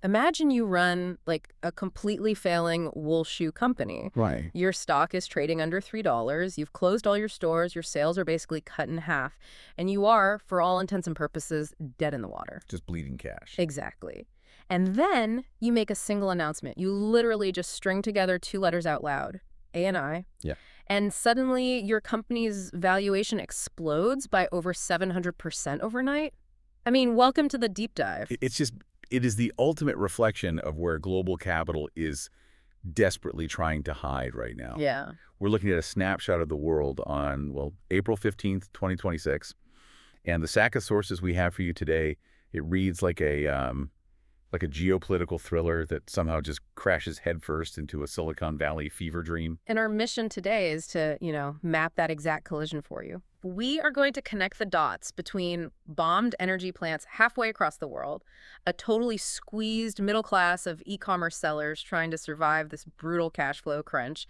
Imagine you run like a completely failing wool shoe company. Right. Your stock is trading under $3. You've closed all your stores. Your sales are basically cut in half. And you are, for all intents and purposes, dead in the water. Just bleeding cash. Exactly. And then you make a single announcement. You literally just string together two letters out loud, A and I. Yeah. And suddenly your company's valuation explodes by over 700% overnight. I mean, welcome to the deep dive. It is the ultimate reflection of where global capital is desperately trying to hide right now. Yeah. We're looking at a snapshot of the world on, well, April 15th, 2026. And the sack of sources we have for you today, it reads like a geopolitical thriller that somehow just crashes headfirst into a Silicon Valley fever dream. And our mission today is to, map that exact collision for you. We are going to connect the dots between bombed energy plants halfway across the world, a totally squeezed middle class of e-commerce sellers trying to survive this brutal cash flow crunch,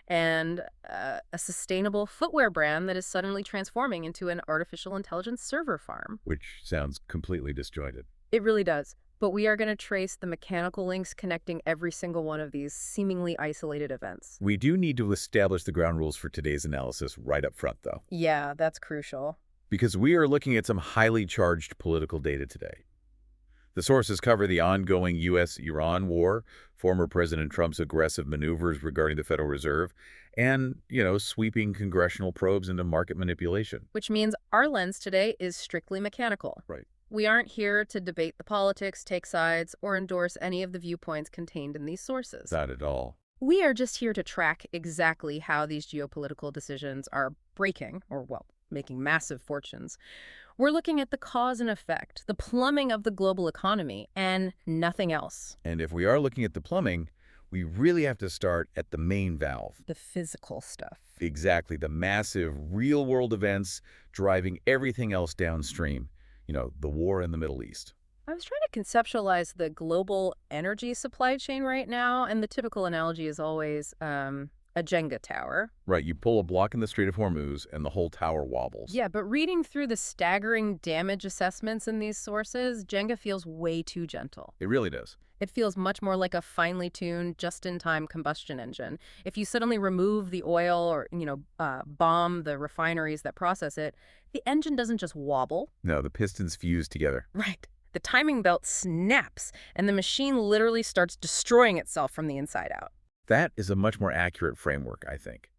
and a sustainable footwear brand that is suddenly transforming into an artificial intelligence server farm. Which sounds completely disjointed. It really does. But we are going to trace the mechanical links connecting every single one of these seemingly isolated events. We do need to establish the ground rules for today's analysis right up front, though. Yeah, that's crucial. Because we are looking at some highly charged political data today. The sources cover the ongoing U.S.-Iran war, former President Trump's aggressive maneuvers regarding the Federal Reserve, and, sweeping congressional probes into market manipulation. Which means our lens today is strictly mechanical. Right. We aren't here to debate the politics, take sides, or endorse any of the viewpoints contained in these sources. Not at all. We are just here to track exactly how these geopolitical decisions are breaking, making massive fortunes. We're looking at the cause and effect, the plumbing of the global economy, and nothing else. And if we are looking at the plumbing, we really have to start at the main valve. The physical stuff. Exactly, the massive real-world events driving everything else downstream. The war in the Middle East. I was trying to conceptualize the global energy supply chain right now, and the typical analogy is always a Jenga tower. Right, you pull a block in the Strait of Hormuz and the whole tower wobbles. Yeah, but reading through the staggering damage assessments in these sources, Jenga feels way too gentle. It really does. It feels much more like a finely tuned, just-in-time combustion engine. If you suddenly remove the oil or, bomb the refineries that process it, the engine doesn't just wobble. No, the pistons fuse together. Right. The timing belt snaps, and the machine literally starts destroying itself from the inside out. That is a much more accurate framework, I think.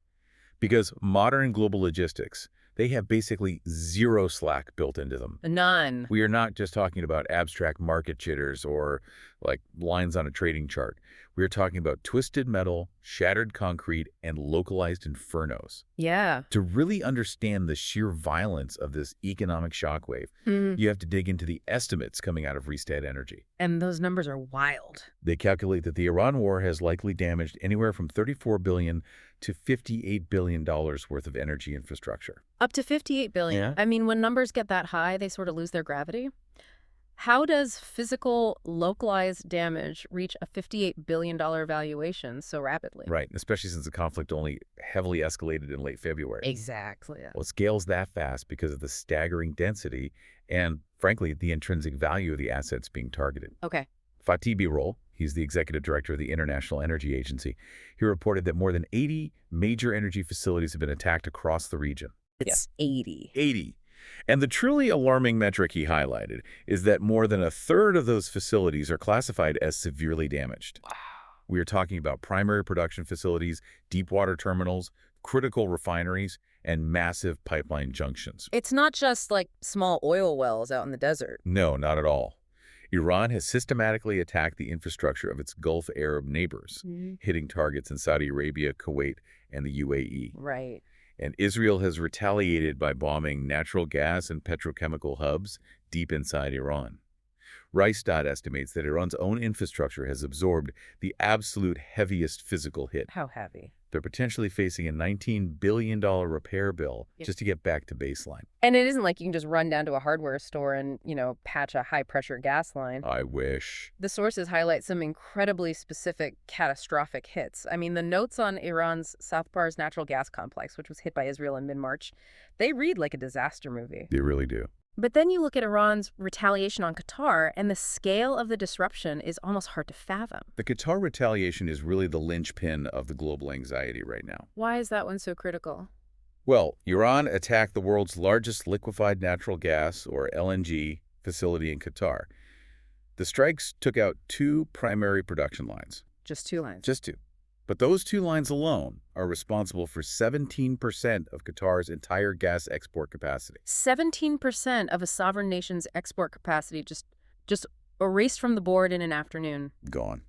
Because modern global logistics, they have basically zero slack built into them. None. We are not just talking about abstract market jitters or like lines on a trading chart. We are talking about twisted metal, shattered concrete, and localized infernos. Yeah. To really understand the sheer violence of this economic shockwave, you have to dig into the estimates coming out of Rystad Energy. And those numbers are wild. They calculate that the Iran war has likely damaged anywhere from $34 billion to $58 billion worth of energy infrastructure. Up to $58 billion. Yeah. I mean, when numbers get that high, they sort of lose their gravity. How does physical, localized damage reach a $58 billion valuation so rapidly? Right, especially since the conflict only heavily escalated in late February. Exactly. Well, it scales that fast because of the staggering density and, frankly, the intrinsic value of the assets being targeted. Okay. Fatih Birol, he's the executive director of the International Energy Agency. He reported that more than 80 major energy facilities have been attacked across the region. It's 80. 80. And the truly alarming metric he highlighted is that more than a third of those facilities are classified as severely damaged. Wow. We are talking about primary production facilities, deep water terminals, critical refineries, and massive pipeline junctions. It's not just like small oil wells out in the desert. No, not at all. Iran has systematically attacked the infrastructure of its Gulf Arab neighbors, hitting targets in Saudi Arabia, Kuwait, and the UAE. Right. And Israel has retaliated by bombing natural gas and petrochemical hubs deep inside Iran. Rystad estimates that Iran's own infrastructure has absorbed the absolute heaviest physical hit. How heavy? They're potentially facing a $19 billion repair bill just to get back to baseline. And it isn't like you can just run down to a hardware store and, patch a high-pressure gas line. I wish. The sources highlight some incredibly specific catastrophic hits. I mean, the notes on Iran's South Pars natural gas complex, which was hit by Israel in mid-March, they read like a disaster movie. They really do. But then you look at Iran's retaliation on Qatar, and the scale of the disruption is almost hard to fathom. The Qatar retaliation is really the linchpin of the global anxiety right now. Why is that one so critical? Well, Iran attacked the world's largest liquefied natural gas, or LNG, facility in Qatar. The strikes took out 2 primary production lines. Just 2 lines. Just 2. But those 2 lines alone are responsible for 17% of Qatar's entire gas export capacity. 17% of a sovereign nation's export capacity just erased from the board in an afternoon. Gone.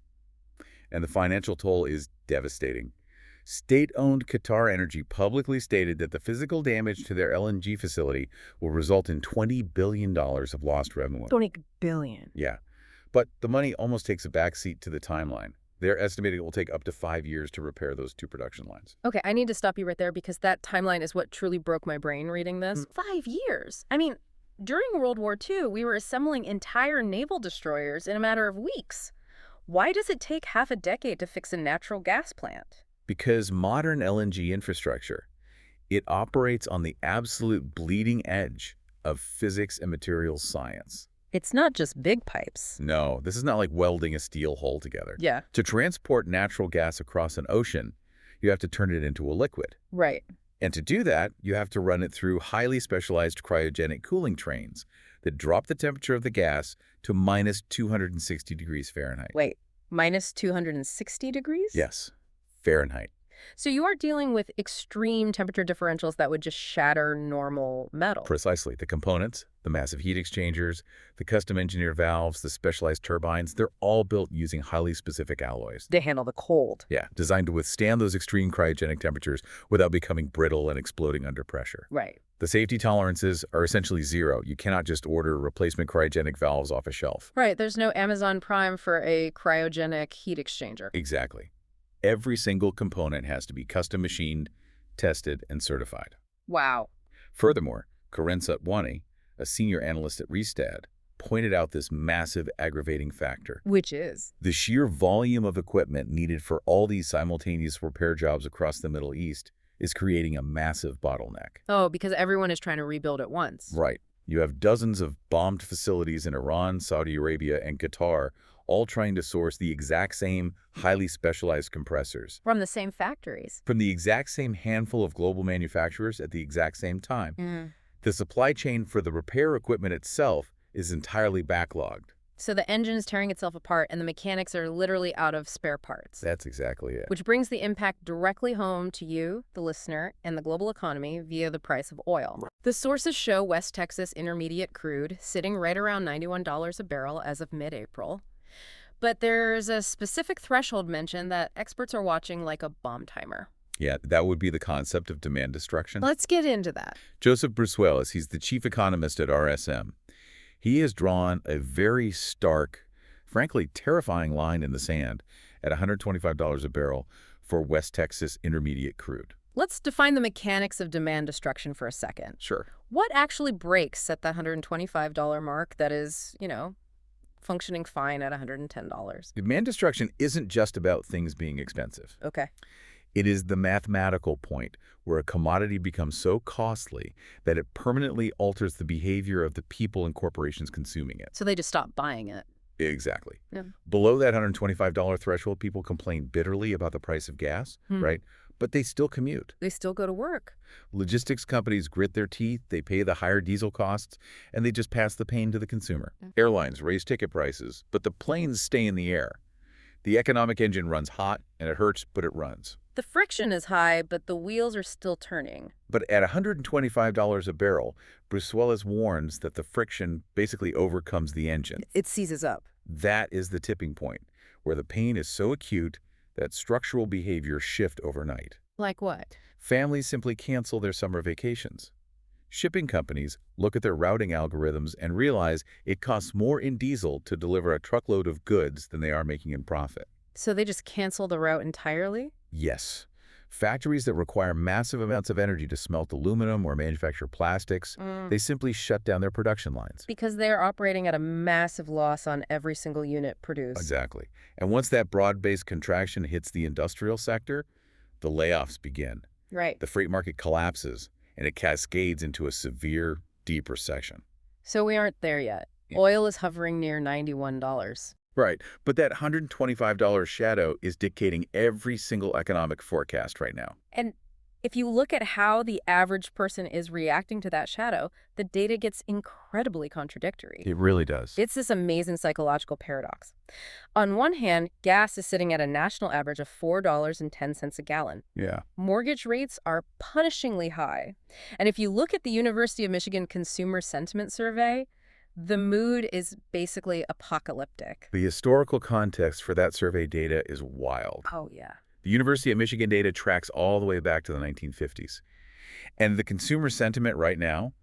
And the financial toll is devastating. State-owned Qatar Energy publicly stated that the physical damage to their LNG facility will result in $20 billion of lost revenue. 20 billion. Yeah. But the money almost takes a backseat to the timeline. They're estimating it will take up to 5 years to repair those 2 production lines. Okay, I need to stop you right there because that timeline is what truly broke my brain reading this. 5 years. I mean, during World War II, we were assembling entire naval destroyers in a matter of weeks. Why does it take half a decade to fix a natural gas plant? Because modern LNG infrastructure, it operates on the absolute bleeding edge of physics and materials science. It's not just big pipes. No, this is not like welding a steel hull together. Yeah. To transport natural gas across an ocean, you have to turn it into a liquid. Right. And to do that, you have to run it through highly specialized cryogenic cooling trains that drop the temperature of the gas to minus 260 degrees Fahrenheit. Wait, minus 260 degrees? Yes, Fahrenheit. So you are dealing with extreme temperature differentials that would just shatter normal metal. Precisely. The components, the massive heat exchangers, the custom engineered valves, the specialized turbines, they're all built using highly specific alloys. They handle the cold. Yeah, designed to withstand those extreme cryogenic temperatures without becoming brittle and exploding under pressure. Right. The safety tolerances are essentially 0. You cannot just order replacement cryogenic valves off a shelf. Right. There's no Amazon Prime for a cryogenic heat exchanger. Exactly. Every single component has to be custom machined, tested, and certified. Wow. Furthermore, Karen Sutwani, a senior analyst at Rystad, pointed out this massive aggravating factor. Which is? The sheer volume of equipment needed for all these simultaneous repair jobs across the Middle East is creating a massive bottleneck. Oh, because everyone is trying to rebuild at once. Right. You have dozens of bombed facilities in Iran, Saudi Arabia, and Qatar, all trying to source the exact same highly specialized compressors From the same factories. from the exact same handful of global manufacturers at the exact same time. The supply chain for the repair equipment itself is entirely backlogged. So the engine is tearing itself apart and the mechanics are literally out of spare parts. That's exactly it. Which brings the impact directly home to you, the listener, and the global economy via the price of oil. The sources show West Texas Intermediate crude sitting right around $91 a barrel as of mid-April. But there's a specific threshold mentioned that experts are watching like a bomb timer. Yeah, that would be the concept of demand destruction. Let's get into that. Joseph Brusuelas, he's the chief economist at RSM. He has drawn a very stark, frankly terrifying line in the sand at $125 a barrel for West Texas Intermediate crude. Let's define the mechanics of demand destruction for a second. Sure. What actually breaks at the $125 mark that is, functioning fine at $110? Demand destruction isn't just about things being expensive. Okay. It is the mathematical point where a commodity becomes so costly that it permanently alters the behavior of the people and corporations consuming it. So they just stop buying it. Exactly. Yeah. Below that $125 threshold, people complain bitterly about the price of gas, right? But they still commute. They still go to work. Logistics companies grit their teeth, they pay the higher diesel costs, and they just pass the pain to the consumer. Airlines raise ticket prices, but the planes stay in the air. The economic engine runs hot, and it hurts, but it runs. The friction is high, but the wheels are still turning. But at $125 a barrel, Brusuelas warns that the friction basically overcomes the engine. It seizes up. That is the tipping point, where the pain is so acute that structural behaviors shift overnight. Like what? Families simply cancel their summer vacations. Shipping companies look at their routing algorithms and realize it costs more in diesel to deliver a truckload of goods than they are making in profit. So they just cancel the route entirely? Yes. Factories that require massive amounts of energy to smelt aluminum or manufacture plastics, they simply shut down their production lines. Because they're operating at a massive loss on every single unit produced. Exactly. And once that broad-based contraction hits the industrial sector, the layoffs begin. Right. The freight market collapses, and it cascades into a severe, deep recession. So we aren't there yet. Yeah. Oil is hovering near $91. Right. But that $125 shadow is dictating every single economic forecast right now. And if you look at how the average person is reacting to that shadow, the data gets incredibly contradictory. It really does. It's this amazing psychological paradox. On one hand, gas is sitting at a national average of $4.10 a gallon. Yeah. Mortgage rates are punishingly high. And if you look at the University of Michigan Consumer Sentiment Survey, the mood is basically apocalyptic. The historical context for that survey data is wild. Oh, yeah. The University of Michigan data tracks all the way back to the 1950s. And the consumer sentiment right now,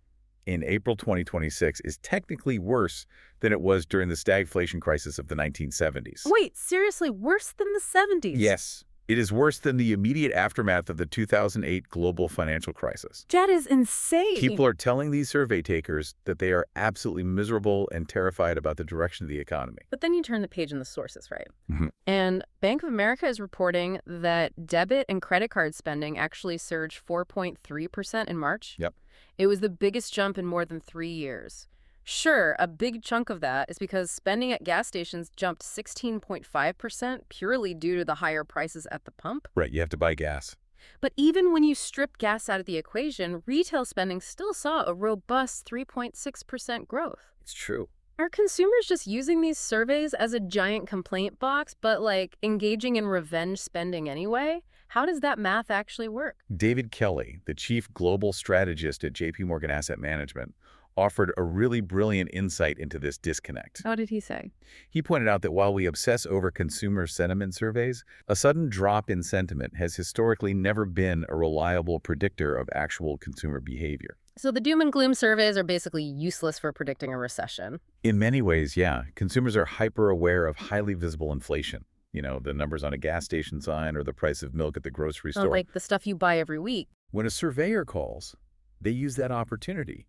in April 2026, is technically worse than it was during the stagflation crisis of the 1970s. Wait, seriously, worse than the 70s? Yes, it is worse than the immediate aftermath of the 2008 global financial crisis. That is insane. People are telling these survey takers that they are absolutely miserable and terrified about the direction of the economy. But then you turn the page in the sources, right? Mhm. And Bank of America is reporting that debit and credit card spending actually surged 4.3% in March. Yep. It was the biggest jump in more than 3 years. Sure, a big chunk of that is because spending at gas stations jumped 16.5% purely due to the higher prices at the pump. Right, you have to buy gas. But even when you strip gas out of the equation, retail spending still saw a robust 3.6% growth. It's true. Are consumers just using these surveys as a giant complaint box, but like engaging in revenge spending anyway? How does that math actually work? David Kelly, the chief global strategist at JP Morgan Asset Management, offered a really brilliant insight into this disconnect. What did he say? He pointed out that while we obsess over consumer sentiment surveys, a sudden drop in sentiment has historically never been a reliable predictor of actual consumer behavior. So the doom and gloom surveys are basically useless for predicting a recession. In many ways, yeah. Consumers are hyper-aware of highly visible inflation. You know, the numbers on a gas station sign or the price of milk at the grocery store. Like the stuff you buy every week. When a surveyor calls, they use that opportunity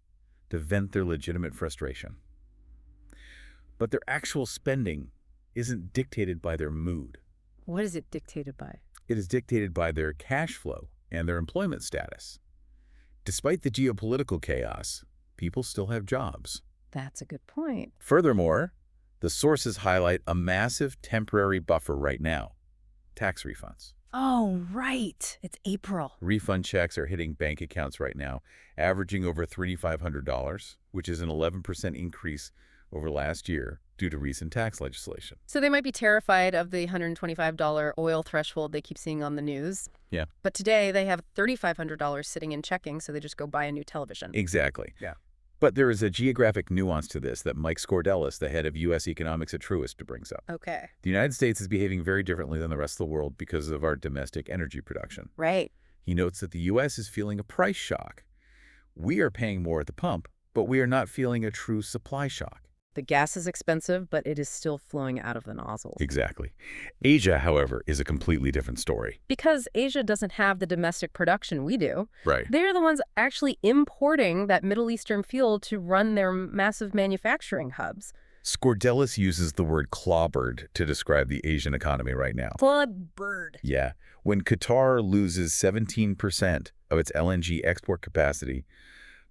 to vent their legitimate frustration. But their actual spending isn't dictated by their mood. What is it dictated by? It is dictated by their cash flow and their employment status. Despite the geopolitical chaos, people still have jobs. That's a good point. Furthermore, the sources highlight a massive temporary buffer right now: tax refunds. Oh, right. It's April. Refund checks are hitting bank accounts right now, averaging over $3,500, which is an 11% increase over last year due to recent tax legislation. So they might be terrified of the $125 oil threshold they keep seeing on the news. Yeah. But today they have $3,500 sitting in checking, so they just go buy a new television. Exactly. Yeah. But there is a geographic nuance to this that Mike Scordelis, the head of U.S. economics at Truist, brings up. Okay. The United States is behaving very differently than the rest of the world because of our domestic energy production. Right. He notes that the U.S. is feeling a price shock. We are paying more at the pump, but we are not feeling a true supply shock. The gas is expensive, but it is still flowing out of the nozzles. Exactly. Asia, however, is a completely different story. Because Asia doesn't have the domestic production we do. Right. They're the ones actually importing that Middle Eastern fuel to run their massive manufacturing hubs. Scordelis uses the word clobbered to describe the Asian economy right now. Clobbered. Yeah. When Qatar loses 17% of its LNG export capacity,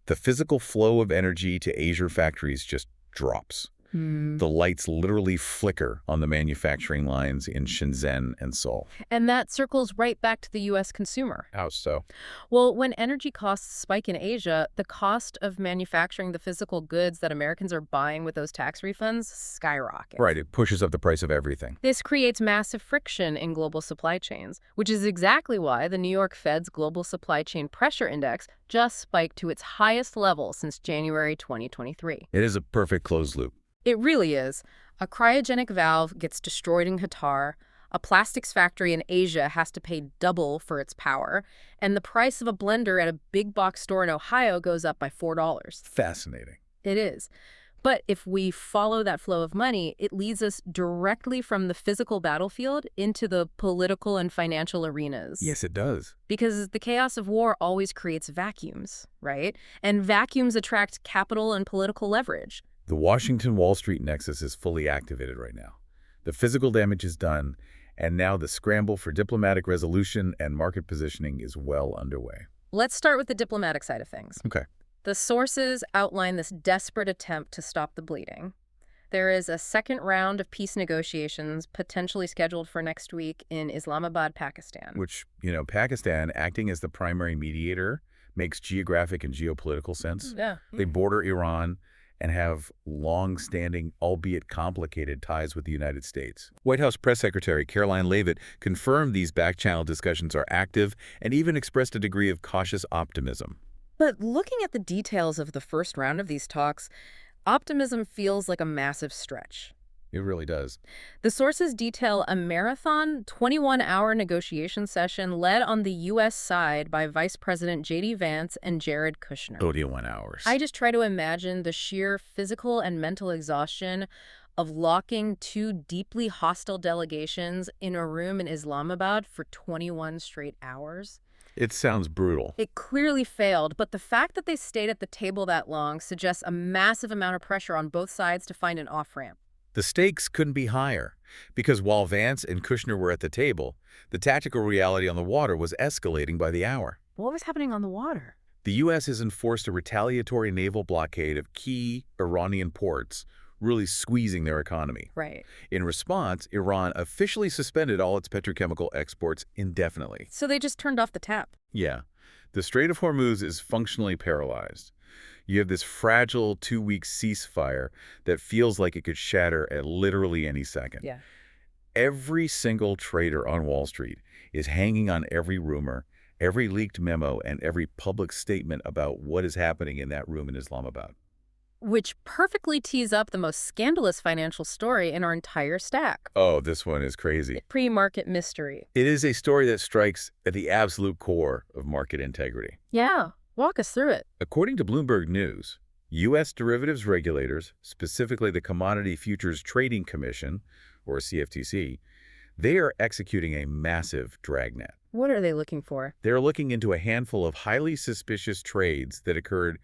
the physical flow of energy to Asia factories just drops. The lights literally flicker on the manufacturing lines in Shenzhen and Seoul. And that circles right back to the U.S. consumer. How so? Well, when energy costs spike in Asia, the cost of manufacturing the physical goods that Americans are buying with those tax refunds skyrockets. Right, it pushes up the price of everything. This creates massive friction in global supply chains, which is exactly why the New York Fed's Global Supply Chain Pressure Index just spiked to its highest level since January 2023. It is a perfect closed loop. It really is. A cryogenic valve gets destroyed in Qatar, a plastics factory in Asia has to pay double for its power, and the price of a blender at a big box store in Ohio goes up by $4. Fascinating. It is. But if we follow that flow of money, it leads us directly from the physical battlefield into the political and financial arenas. Yes, it does. Because the chaos of war always creates vacuums, right? And vacuums attract capital and political leverage. The Washington-Wall Street nexus is fully activated right now. The physical damage is done, and now the scramble for diplomatic resolution and market positioning is well underway. Let's start with the diplomatic side of things. Okay. The sources outline this desperate attempt to stop the bleeding. There is a second round of peace negotiations potentially scheduled for next week in Islamabad, Pakistan. Which, Pakistan, acting as the primary mediator, makes geographic and geopolitical sense. Yeah. They border Iran and have long-standing, albeit complicated, ties with the United States. White House Press Secretary Caroline Leavitt confirmed these back-channel discussions are active and even expressed a degree of cautious optimism. But looking at the details of the first round of these talks, optimism feels like a massive stretch. It really does. The sources detail a marathon 21-hour negotiation session led on the U.S. side by Vice President J.D. Vance and Jared Kushner. 21 hours. I just try to imagine the sheer physical and mental exhaustion of locking two deeply hostile delegations in a room in Islamabad for 21 straight hours. It sounds brutal. It clearly failed, but the fact that they stayed at the table that long suggests a massive amount of pressure on both sides to find an off-ramp. The stakes couldn't be higher, because while Vance and Kushner were at the table, the tactical reality on the water was escalating by the hour. What was happening on the water? The U.S. has enforced a retaliatory naval blockade of key Iranian ports, really squeezing their economy. Right. In response, Iran officially suspended all its petrochemical exports indefinitely. So they just turned off the tap. Yeah. The Strait of Hormuz is functionally paralyzed. You have this fragile 2-week ceasefire that feels like it could shatter at literally any second. Yeah. Every single trader on Wall Street is hanging on every rumor, every leaked memo, and every public statement about what is happening in that room in Islamabad. Which perfectly tees up the most scandalous financial story in our entire stack. Oh, this one is crazy. Pre-market mystery. It is a story that strikes at the absolute core of market integrity. Yeah. Walk us through it. According to Bloomberg News, U.S. derivatives regulators, specifically the Commodity Futures Trading Commission, or CFTC, they are executing a massive dragnet. What are they looking for? They're looking into a handful of highly suspicious trades that occurred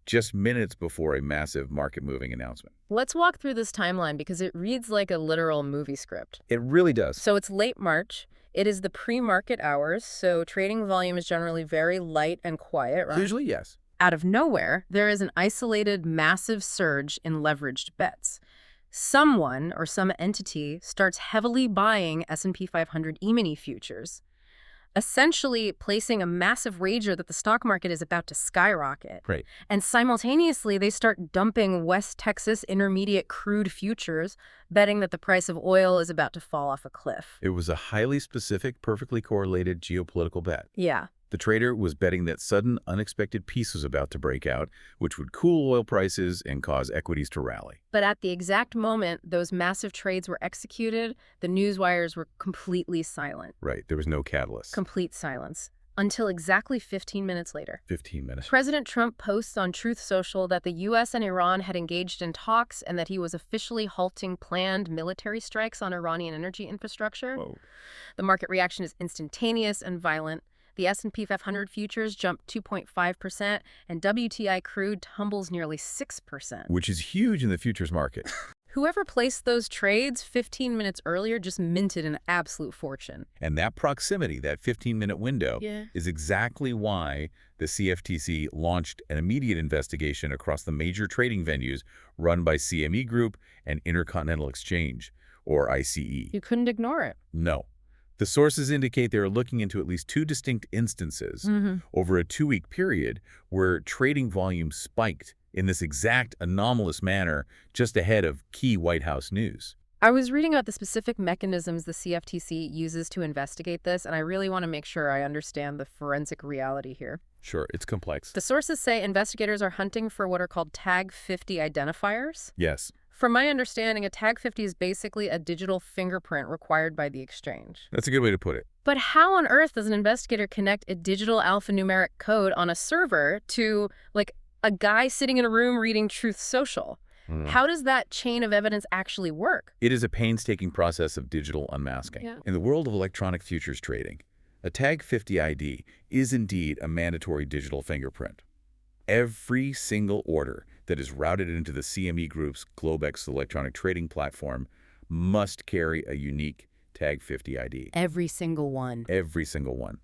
just minutes before a massive market-moving announcement. Let's walk through this timeline because it reads like a literal movie script. It really does. So it's late March. It is the pre-market hours, so trading volume is generally very light and quiet, right? Usually, yes. Out of nowhere, there is an isolated massive surge in leveraged bets. Someone or some entity starts heavily buying S&P 500 E-mini futures, essentially placing a massive wager that the stock market is about to skyrocket. Right. And simultaneously, they start dumping West Texas Intermediate crude futures, betting that the price of oil is about to fall off a cliff. It was a highly specific, perfectly correlated geopolitical bet. Yeah. The trader was betting that sudden, unexpected peace was about to break out, which would cool oil prices and cause equities to rally. But at the exact moment those massive trades were executed, the news wires were completely silent. Right. There was no catalyst. Complete silence. Until exactly 15 minutes later. 15 minutes. President Trump posts on Truth Social that the U.S. and Iran had engaged in talks and that he was officially halting planned military strikes on Iranian energy infrastructure. Whoa. The market reaction is instantaneous and violent. The S&P 500 futures jump 2.5%, and WTI crude tumbles nearly 6%. Which is huge in the futures market. Whoever placed those trades 15 minutes earlier just minted an absolute fortune. And that proximity, that 15-minute window, Yeah. is exactly why the CFTC launched an immediate investigation across the major trading venues run by CME Group and Intercontinental Exchange, or ICE. You couldn't ignore it. No. The sources indicate they are looking into at least 2 distinct instances over a 2-week period where trading volume spiked in this exact anomalous manner just ahead of key White House news. I was reading about the specific mechanisms the CFTC uses to investigate this, and I really want to make sure I understand the forensic reality here. Sure, it's complex. The sources say investigators are hunting for what are called Tag 50 identifiers. Yes. From my understanding, a Tag 50 is basically a digital fingerprint required by the exchange. That's a good way to put it. But how on earth does an investigator connect a digital alphanumeric code on a server to, like, a guy sitting in a room reading Truth Social? How does that chain of evidence actually work? It is a painstaking process of digital unmasking. Yeah. In the world of electronic futures trading, a Tag 50 ID is indeed a mandatory digital fingerprint. Every single order that is routed into the CME Group's Globex electronic trading platform must carry a unique Tag 50 ID. Every single one. Every single one.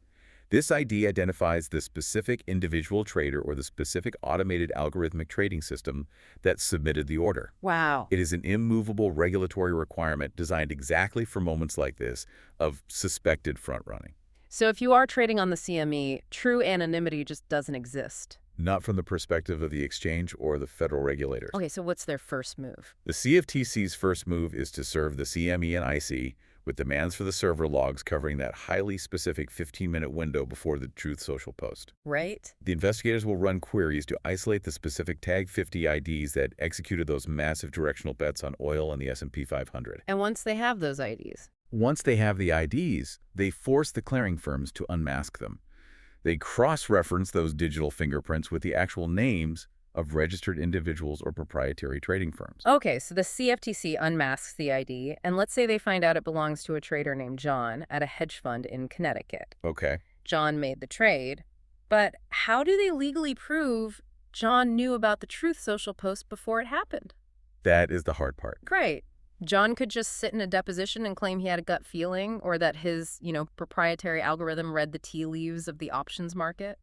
This ID identifies the specific individual trader or the specific automated algorithmic trading system that submitted the order. Wow. It is an immovable regulatory requirement designed exactly for moments like this of suspected front-running. So if you are trading on the CME, true anonymity just doesn't exist. Not from the perspective of the exchange or the federal regulators. Okay, so what's their first move? The CFTC's first move is to serve the CME and IC with demands for the server logs covering that highly specific 15-minute window before the Truth Social post. Right? The investigators will run queries to isolate the specific Tag 50 IDs that executed those massive directional bets on oil and the S&P 500. And once they have those IDs? Once they have the IDs, they force the clearing firms to unmask them. They cross-reference those digital fingerprints with the actual names of registered individuals or proprietary trading firms. Okay, so the CFTC unmasks the ID, and let's say they find out it belongs to a trader named John at a hedge fund in Connecticut. Okay. John made the trade, but how do they legally prove John knew about the Truth Social post before it happened? That is the hard part. Great. John could just sit in a deposition and claim he had a gut feeling or that his, proprietary algorithm read the tea leaves of the options market.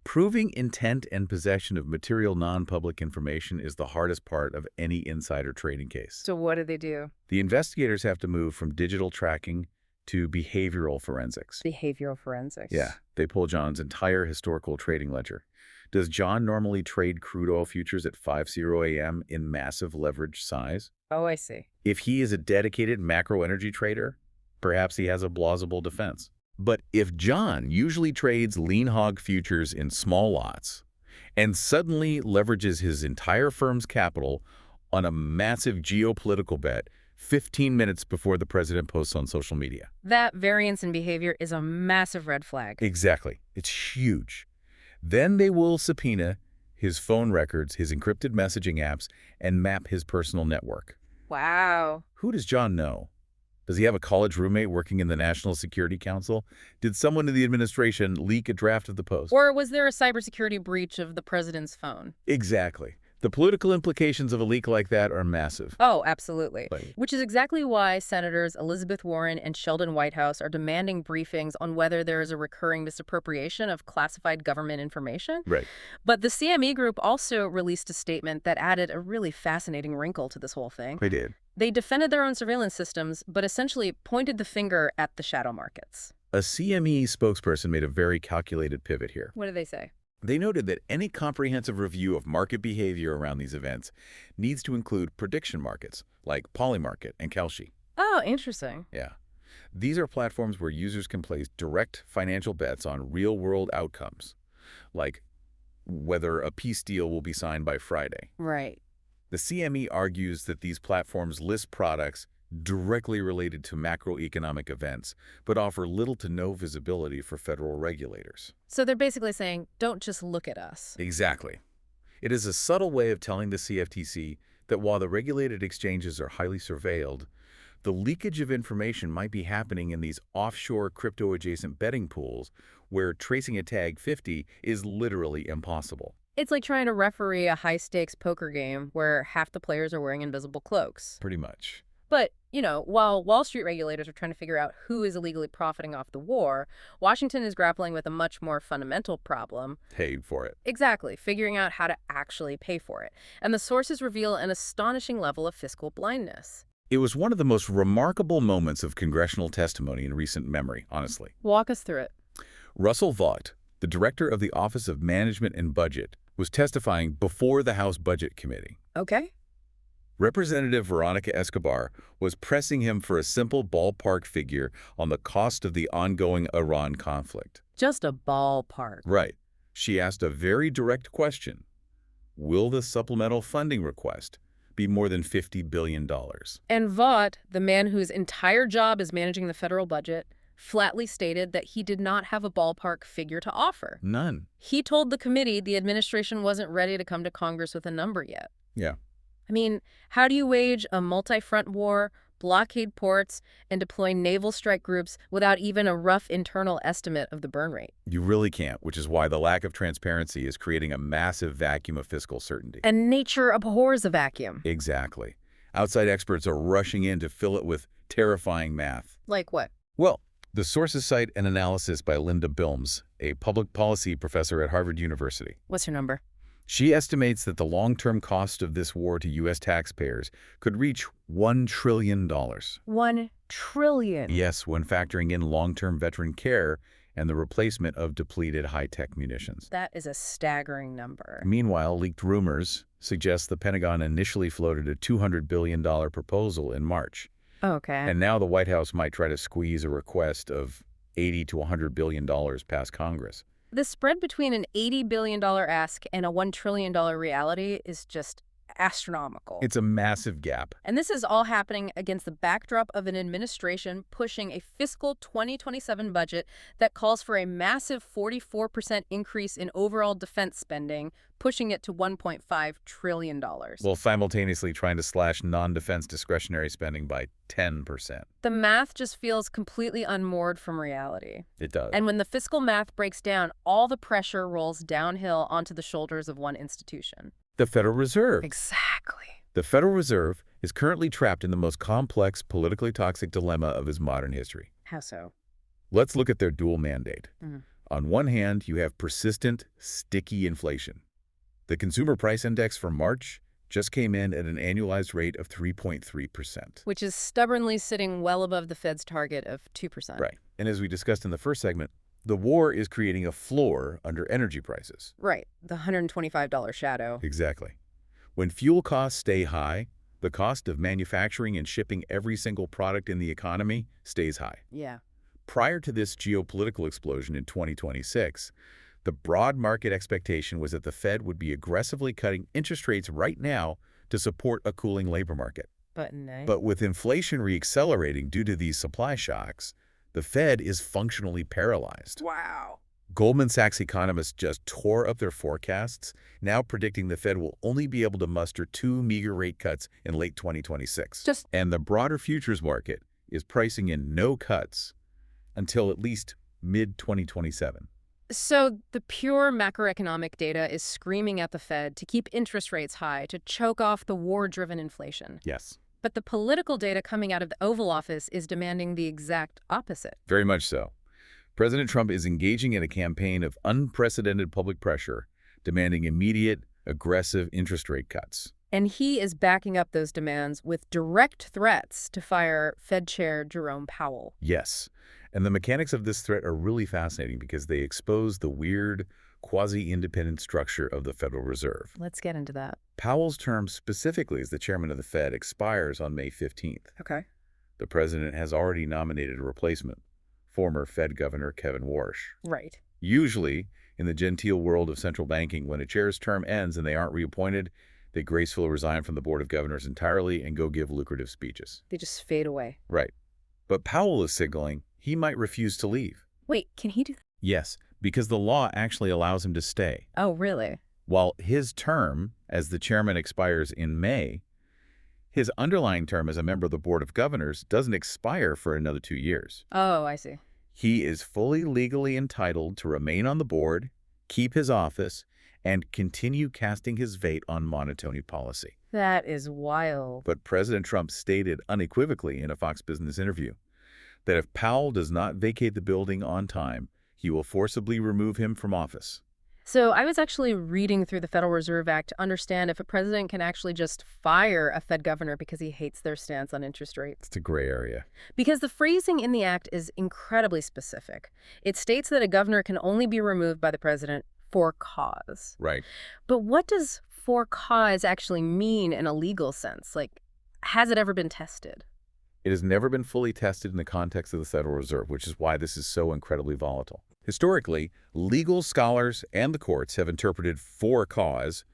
Proving intent and possession of material non-public information is the hardest part of any insider trading case. So what do they do? The investigators have to move from digital tracking to behavioral forensics. Behavioral forensics. Yeah, they pull John's entire historical trading ledger. Does John normally trade crude oil futures at 5:00 a.m. in massive leverage size? Oh, I see. If he is a dedicated macro energy trader, perhaps he has a plausible defense. But if John usually trades lean hog futures in small lots and suddenly leverages his entire firm's capital on a massive geopolitical bet 15 minutes before the president posts on social media. That variance in behavior is a massive red flag. Exactly. It's huge. Then they will subpoena his phone records, his encrypted messaging apps, and map his personal network. Wow. Who does John know? Does he have a college roommate working in the National Security Council? Did someone in the administration leak a draft of the post? Or was there a cybersecurity breach of the president's phone? Exactly. The political implications of a leak like that are massive. Oh, absolutely. Right. Which is exactly why Senators Elizabeth Warren and Sheldon Whitehouse are demanding briefings on whether there is a recurring misappropriation of classified government information. Right. But the CME Group also released a statement that added a really fascinating wrinkle to this whole thing. They did. They defended their own surveillance systems, but essentially pointed the finger at the shadow markets. A CME spokesperson made a very calculated pivot here. What did they say? They noted that any comprehensive review of market behavior around these events needs to include prediction markets like Polymarket and Kalshi. Oh, interesting. Yeah. These are platforms where users can place direct financial bets on real-world outcomes, like whether a peace deal will be signed by Friday. Right. The CME argues that these platforms list products directly related to macroeconomic events, but offer little to no visibility for federal regulators. So they're basically saying, don't just look at us. Exactly. It is a subtle way of telling the CFTC that while the regulated exchanges are highly surveilled, the leakage of information might be happening in these offshore crypto-adjacent betting pools where tracing a Tag 50 is literally impossible. It's like trying to referee a high-stakes poker game where half the players are wearing invisible cloaks. Pretty much. But, while Wall Street regulators are trying to figure out who is illegally profiting off the war, Washington is grappling with a much more fundamental problem. Paid for it. Exactly, figuring out how to actually pay for it. And the sources reveal an astonishing level of fiscal blindness. It was one of the most remarkable moments of congressional testimony in recent memory, honestly. Walk us through it. Russell Vought, the director of the Office of Management and Budget, was testifying before the House Budget Committee. Okay. Representative Veronica Escobar was pressing him for a simple ballpark figure on the cost of the ongoing Iran conflict. Just a ballpark. Right. She asked a very direct question. Will the supplemental funding request be more than $50 billion? And Vought, the man whose entire job is managing the federal budget, flatly stated that he did not have a ballpark figure to offer. None. He told the committee the administration wasn't ready to come to Congress with a number yet. Yeah. I mean, how do you wage a multi-front war, blockade ports, and deploy naval strike groups without even a rough internal estimate of the burn rate? You really can't, which is why the lack of transparency is creating a massive vacuum of fiscal certainty. And nature abhors a vacuum. Exactly. Outside experts are rushing in to fill it with terrifying math. Like what? Well, The sources cite an analysis by Linda Bilmes, a public policy professor at Harvard University. What's her number? She estimates that the long-term cost of this war to U.S. taxpayers could reach $1 trillion. $1 trillion. Yes, when factoring in long-term veteran care and the replacement of depleted high-tech munitions. That is a staggering number. Meanwhile, leaked rumors suggest the Pentagon initially floated a $200 billion proposal in March. Okay. And now the White House might try to squeeze a request of $80 to $100 billion past Congress. The spread between an $80 billion ask and a $1 trillion reality is just astronomical. It's a massive gap. And this is all happening against the backdrop of an administration pushing a fiscal 2027 budget that calls for a massive 44% increase in overall defense spending, pushing it to $1.5 trillion. While simultaneously trying to slash non-defense discretionary spending by 10%. The math just feels completely unmoored from reality. It does. And when the fiscal math breaks down, all the pressure rolls downhill onto the shoulders of one institution. The Federal Reserve. Exactly. The Federal Reserve is currently trapped in the most complex, politically toxic dilemma of its modern history. How so? Let's look at their dual mandate. Mhm. On one hand, you have persistent, sticky inflation. The Consumer Price Index for March just came in at an annualized rate of 3.3%. Which is stubbornly sitting well above the Fed's target of 2%. Right. And as we discussed in the first segment, the war is creating a floor under energy prices. Right. The $125 shadow. Exactly. When fuel costs stay high, the cost of manufacturing and shipping every single product in the economy stays high. Yeah. Prior to this geopolitical explosion in 2026, the broad market expectation was that the Fed would be aggressively cutting interest rates right now to support a cooling labor market. But no. But with inflation reaccelerating due to these supply shocks, the Fed is functionally paralyzed. Wow. Goldman Sachs economists just tore up their forecasts, now predicting the Fed will only be able to muster 2 meager rate cuts in late 2026. And the broader futures market is pricing in no cuts until at least mid-2027. So the pure macroeconomic data is screaming at the Fed to keep interest rates high, to choke off the war-driven inflation. Yes. But the political data coming out of the Oval Office is demanding the exact opposite. Very much so. President Trump is engaging in a campaign of unprecedented public pressure, demanding immediate, aggressive interest rate cuts. And he is backing up those demands with direct threats to fire Fed Chair Jerome Powell. Yes. And the mechanics of this threat are really fascinating because they expose the weird, quasi-independent structure of the Federal Reserve. Let's get into that. Powell's term specifically as the chairman of the Fed expires on May 15th. Okay. The president has already nominated a replacement, former Fed Governor Kevin Warsh. Right. Usually, in the genteel world of central banking, when a chair's term ends and they aren't reappointed, they gracefully resign from the Board of Governors entirely and go give lucrative speeches. They just fade away. Right. But Powell is signaling he might refuse to leave. Wait, can he do that? Yes, because the law actually allows him to stay. Oh, really? While his term as the chairman expires in May, his underlying term as a member of the Board of Governors doesn't expire for another 2 years. Oh, I see. He is fully legally entitled to remain on the board, keep his office, and continue casting his vote on monetary policy. That is wild. But President Trump stated unequivocally in a Fox Business interview that if Powell does not vacate the building on time, he will forcibly remove him from office. So I was actually reading through the Federal Reserve Act to understand if a president can actually just fire a Fed governor because he hates their stance on interest rates. It's a gray area. Because the phrasing in the act is incredibly specific. It states that a governor can only be removed by the president for cause. Right. But what does for cause actually mean in a legal sense? Like, has it ever been tested? It has never been fully tested in the context of the Federal Reserve, which is why this is so incredibly volatile. Historically, legal scholars and the courts have interpreted for cause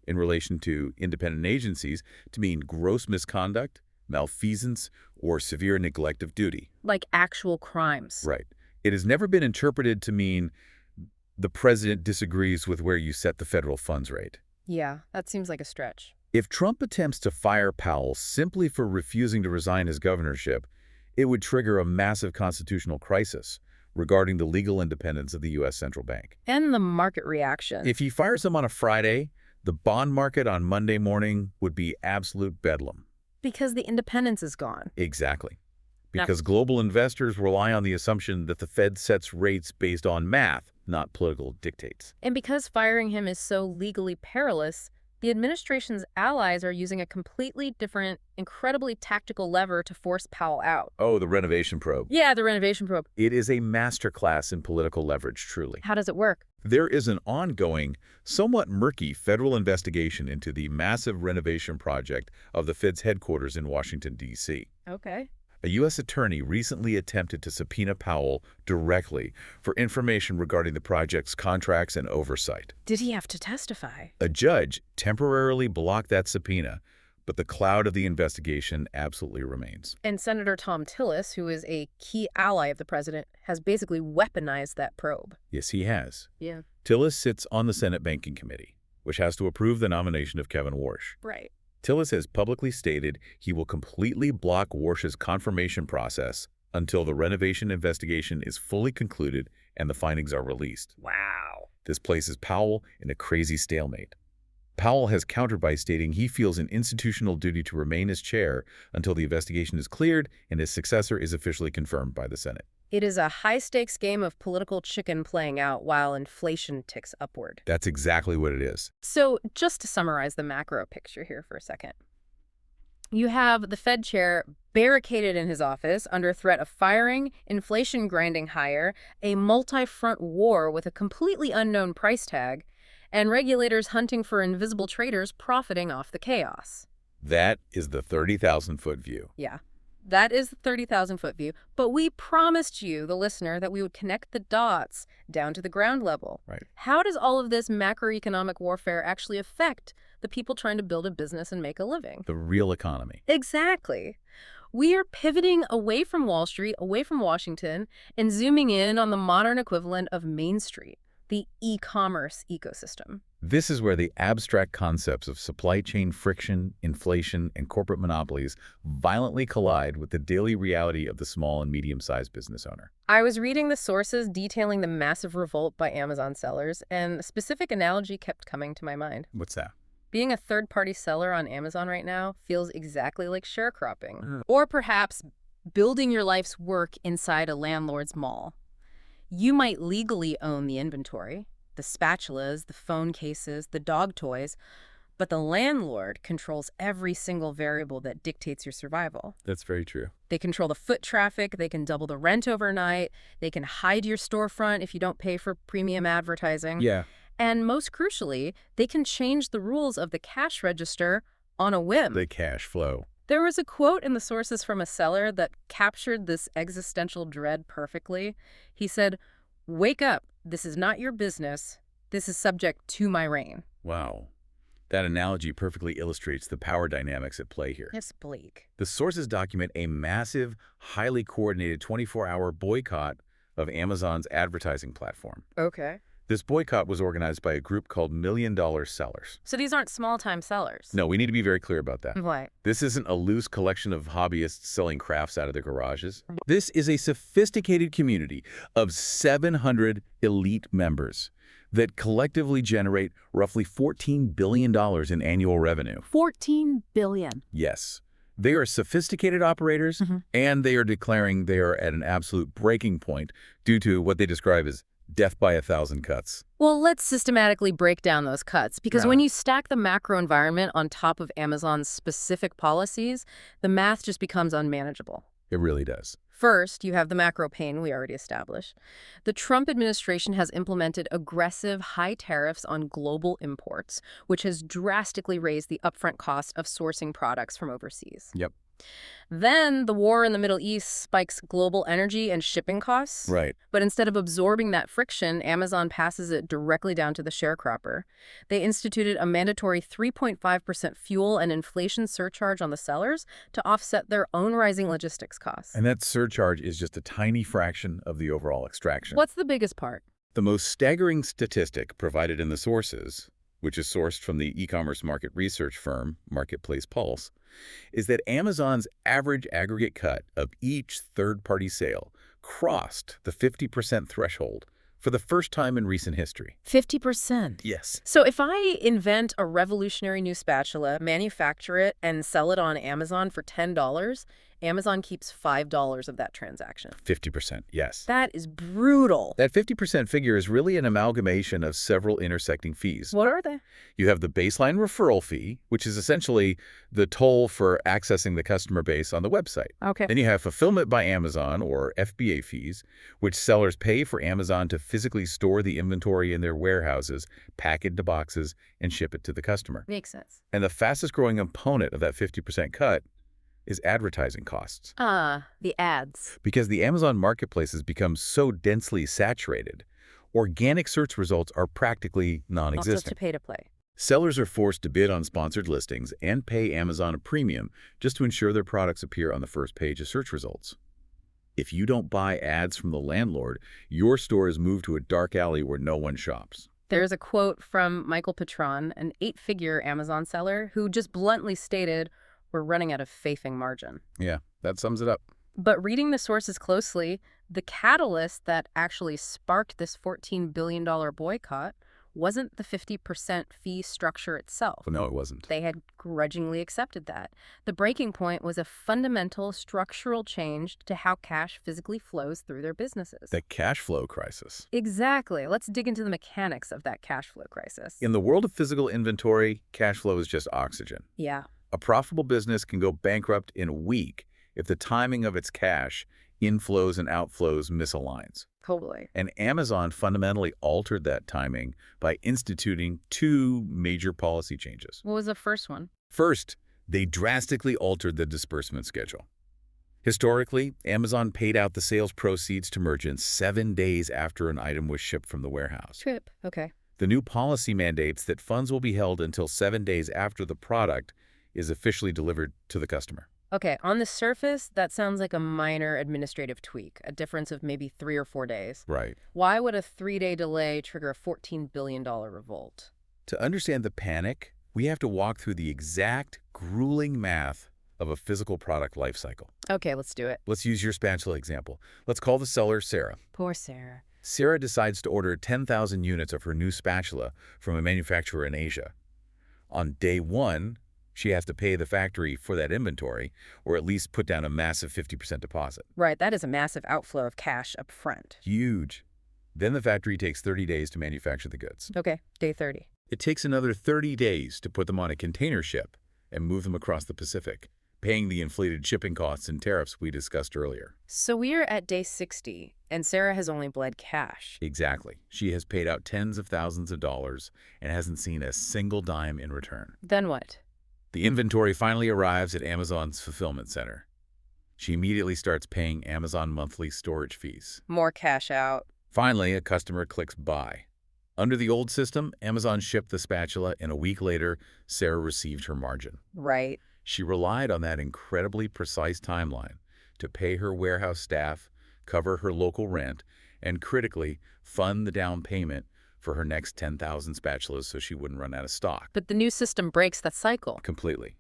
in relation to independent agencies to mean gross misconduct, malfeasance, or severe neglect of duty. Like actual crimes. Right. It has never been interpreted to mean the president disagrees with where you set the federal funds rate. Yeah, that seems like a stretch. If Trump attempts to fire Powell simply for refusing to resign his governorship, it would trigger a massive constitutional crisis regarding the legal independence of the U.S. central bank. And the market reaction. If he fires him on a Friday, the bond market on Monday morning would be absolute bedlam. Because the independence is gone. Exactly. because global investors rely on the assumption that the Fed sets rates based on math, not political dictates. And because firing him is so legally perilous, the administration's allies are using a completely different, incredibly tactical lever to force Powell out. Oh, the renovation probe. Yeah, the renovation probe. It is a masterclass in political leverage, truly. How does it work? There is an ongoing, somewhat murky federal investigation into the massive renovation project of the Fed's headquarters in Washington, D.C. Okay. A U.S. attorney recently attempted to subpoena Powell directly for information regarding the project's contracts and oversight. Did he have to testify? A judge temporarily blocked that subpoena, but the cloud of the investigation absolutely remains. And Senator Thom Tillis, who is a key ally of the president, has basically weaponized that probe. Yes, he has. Yeah. Tillis sits on the Senate Banking Committee, which has to approve the nomination of Kevin Warsh. Right. Tillis has publicly stated he will completely block Warsh's confirmation process until the renovation investigation is fully concluded and the findings are released. Wow. This places Powell in a crazy stalemate. Powell has countered by stating he feels an institutional duty to remain as chair until the investigation is cleared and his successor is officially confirmed by the Senate. It is a high-stakes game of political chicken playing out while inflation ticks upward. That's exactly what it is. So just to summarize the macro picture here for a second. You have the Fed chair barricaded in his office under threat of firing, inflation grinding higher, a multi-front war with a completely unknown price tag, and regulators hunting for invisible traders profiting off the chaos. That is the 30,000-foot view. Yeah. That is the 30,000-foot view, but we promised you, the listener, that we would connect the dots down to the ground level. Right. How does all of this macroeconomic warfare actually affect the people trying to build a business and make a living? The real economy. Exactly. We are pivoting away from Wall Street, away from Washington, and zooming in on the modern equivalent of Main Street, the e-commerce ecosystem. This is where the abstract concepts of supply chain friction, inflation, and corporate monopolies violently collide with the daily reality of the small and medium-sized business owner. I was reading the sources detailing the massive revolt by Amazon sellers, and a specific analogy kept coming to my mind. What's that? Being a third-party seller on Amazon right now feels exactly like sharecropping. Or perhaps building your life's work inside a landlord's mall. You might legally own the inventory, the spatulas, the phone cases, the dog toys, but the landlord controls every single variable that dictates your survival. That's very true. They control the foot traffic, they can double the rent overnight, they can hide your storefront if you don't pay for premium advertising. Yeah. And most crucially, they can change the rules of the cash register on a whim. The cash flow. There was a quote in the sources from a seller that captured this existential dread perfectly. He said, "Wake up. This is not your business. This is subject to my reign." Wow. That analogy perfectly illustrates the power dynamics at play here. It's bleak. The sources document a massive, highly coordinated 24-hour boycott of Amazon's advertising platform. Okay. This boycott was organized by a group called $1 Million Sellers. So these aren't small-time sellers? No, we need to be very clear about that. What? This isn't a loose collection of hobbyists selling crafts out of their garages. This is a sophisticated community of 700 elite members that collectively generate roughly $14 billion in annual revenue. $14 billion. Yes. They are sophisticated operators, and they are declaring they are at an absolute breaking point due to what they describe as death by 1,000 cuts. Well, let's systematically break down those cuts, because when you stack the macro environment on top of Amazon's specific policies, the math just becomes unmanageable. It really does. First, you have the macro pain we already established. The Trump administration has implemented aggressive high tariffs on global imports, which has drastically raised the upfront cost of sourcing products from overseas. Yep. Then the war in the Middle East spikes global energy and shipping costs. Right. But instead of absorbing that friction, Amazon passes it directly down to the sharecropper. They instituted a mandatory 3.5% fuel and inflation surcharge on the sellers to offset their own rising logistics costs. And that surcharge is just a tiny fraction of the overall extraction. What's the biggest part? The most staggering statistic provided in the sources, which is sourced from the e-commerce market research firm Marketplace Pulse, is that Amazon's average aggregate cut of each third-party sale crossed the 50% threshold for the first time in recent history. 50%. Yes. So if I invent a revolutionary new spatula, manufacture it, and sell it on Amazon for $10, Amazon keeps $5 of that transaction. 50%, yes. That is brutal. That 50% figure is really an amalgamation of several intersecting fees. What are they? You have the baseline referral fee, which is essentially the toll for accessing the customer base on the website. Okay. Then you have Fulfillment by Amazon, or FBA fees, which sellers pay for Amazon to physically store the inventory in their warehouses, pack it into boxes, and ship it to the customer. Makes sense. And the fastest growing component of that 50% cut is advertising costs. The ads. Because the Amazon marketplace has become so densely saturated, organic search results are practically Not just non-existent. to pay to play. Sellers are forced to bid on sponsored listings and pay Amazon a premium just to ensure their products appear on the first page of search results. If you don't buy ads from the landlord, your store is moved to a dark alley where no one shops. There's a quote from Michael Patron, an 8-figure Amazon seller, who just bluntly stated, "We're running out of faithing margin." Yeah, that sums it up. But reading the sources closely, the catalyst that actually sparked this $14 billion boycott wasn't the 50% fee structure itself. Well, no, it wasn't. They had grudgingly accepted that. The breaking point was a fundamental structural change to how cash physically flows through their businesses. The cash flow crisis. Exactly. Let's dig into the mechanics of that cash flow crisis. In the world of physical inventory, cash flow is just oxygen. Yeah. A profitable business can go bankrupt in a week if the timing of its cash inflows and outflows misaligns. Totally. And Amazon fundamentally altered that timing by instituting 2 major policy changes. What was the first one? First, they drastically altered the disbursement schedule. Historically, Amazon paid out the sales proceeds to merchants 7 days after an item was shipped from the warehouse. Trip. Okay. The new policy mandates that funds will be held until 7 days after the product is officially delivered to the customer. Okay, on the surface, that sounds like a minor administrative tweak, a difference of maybe 3 or 4 days. Right. Why would a 3-day delay trigger a $14 billion revolt? To understand the panic, we have to walk through the exact grueling math of a physical product life cycle. Okay, let's do it. Let's use your spatula example. Let's call the seller Sarah. Poor Sarah. Sarah decides to order 10,000 units of her new spatula from a manufacturer in Asia. On day 1, she has to pay the factory for that inventory, or at least put down a massive 50% deposit. Right, that is a massive outflow of cash up front. Huge. Then the factory takes 30 days to manufacture the goods. Okay, day 30. It takes another 30 days to put them on a container ship and move them across the Pacific, paying the inflated shipping costs and tariffs we discussed earlier. So we're at day 60, and Sarah has only bled cash. Exactly. She has paid out tens of thousands of dollars and hasn't seen a single dime in return. Then what? The inventory finally arrives at Amazon's fulfillment center. She immediately starts paying Amazon monthly storage fees. More cash out. Finally, a customer clicks buy. Under the old system, Amazon shipped the spatula, and a week later, Sarah received her margin. Right. She relied on that incredibly precise timeline to pay her warehouse staff, cover her local rent, and critically, fund the down payment for her next 10,000 spatulas so she wouldn't run out of stock. But the new system breaks that cycle. Completely.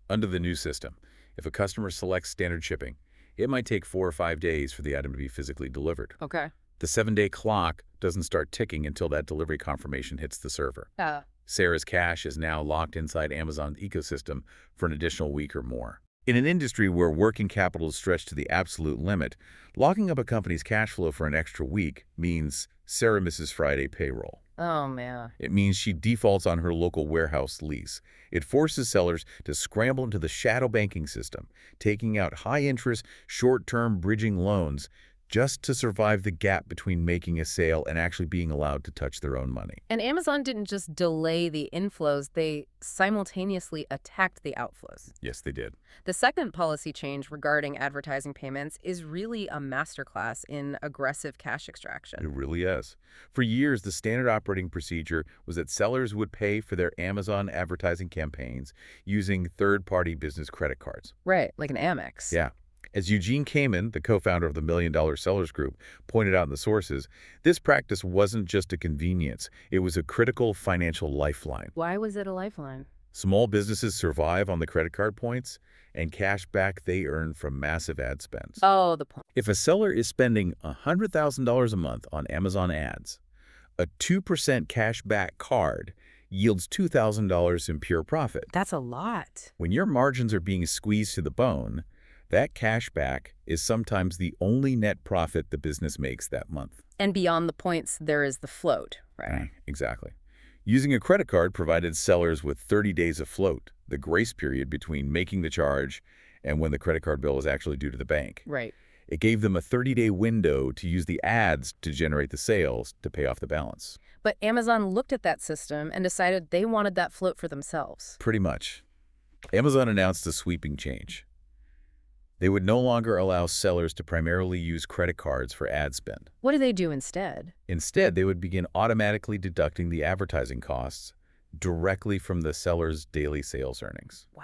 Under the new system, if a customer selects standard shipping, it might take 4 or 5 days for the item to be physically delivered. Okay. The 7-day clock doesn't start ticking until that delivery confirmation hits the server. Sarah's cash is now locked inside Amazon's ecosystem for an additional week or more. In an industry where working capital is stretched to the absolute limit, locking up a company's cash flow for an extra week means Sarah misses Friday payroll. Oh, man. It means she defaults on her local warehouse lease. It forces sellers to scramble into the shadow banking system, taking out high-interest, short-term bridging loans just to survive the gap between making a sale and actually being allowed to touch their own money. And Amazon didn't just delay the inflows, they simultaneously attacked the outflows. Yes, they did. The second policy change regarding advertising payments is really a masterclass in aggressive cash extraction. It really is. For years, the standard operating procedure was that sellers would pay for their Amazon advertising campaigns using third-party business credit cards. Right, like an Amex. Yeah. As Eugene Kamen, the co-founder of the $1 Million Sellers Group, pointed out in the sources, this practice wasn't just a convenience. It was a critical financial lifeline. Why was it a lifeline? Small businesses survive on the credit card points and cash back they earn from massive ad spends. Oh, the point. If a seller is spending $100,000 a month on Amazon ads, a 2% cash back card yields $2,000 in pure profit. That's a lot. When your margins are being squeezed to the bone, That cash back is sometimes the only net profit the business makes that month. And beyond the points, there is the float, right? Exactly. Using a credit card provided sellers with 30 days of float, the grace period between making the charge and when the credit card bill is actually due to the bank. Right. It gave them a 30-day window to use the ads to generate the sales to pay off the balance. But Amazon looked at that system and decided they wanted that float for themselves. Pretty much. Amazon announced a sweeping change. They would no longer allow sellers to primarily use credit cards for ad spend. What do they do instead? Instead, they would begin automatically deducting the advertising costs directly from the seller's daily sales earnings. Wow.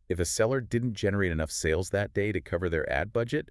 If a seller didn't generate enough sales that day to cover their ad budget,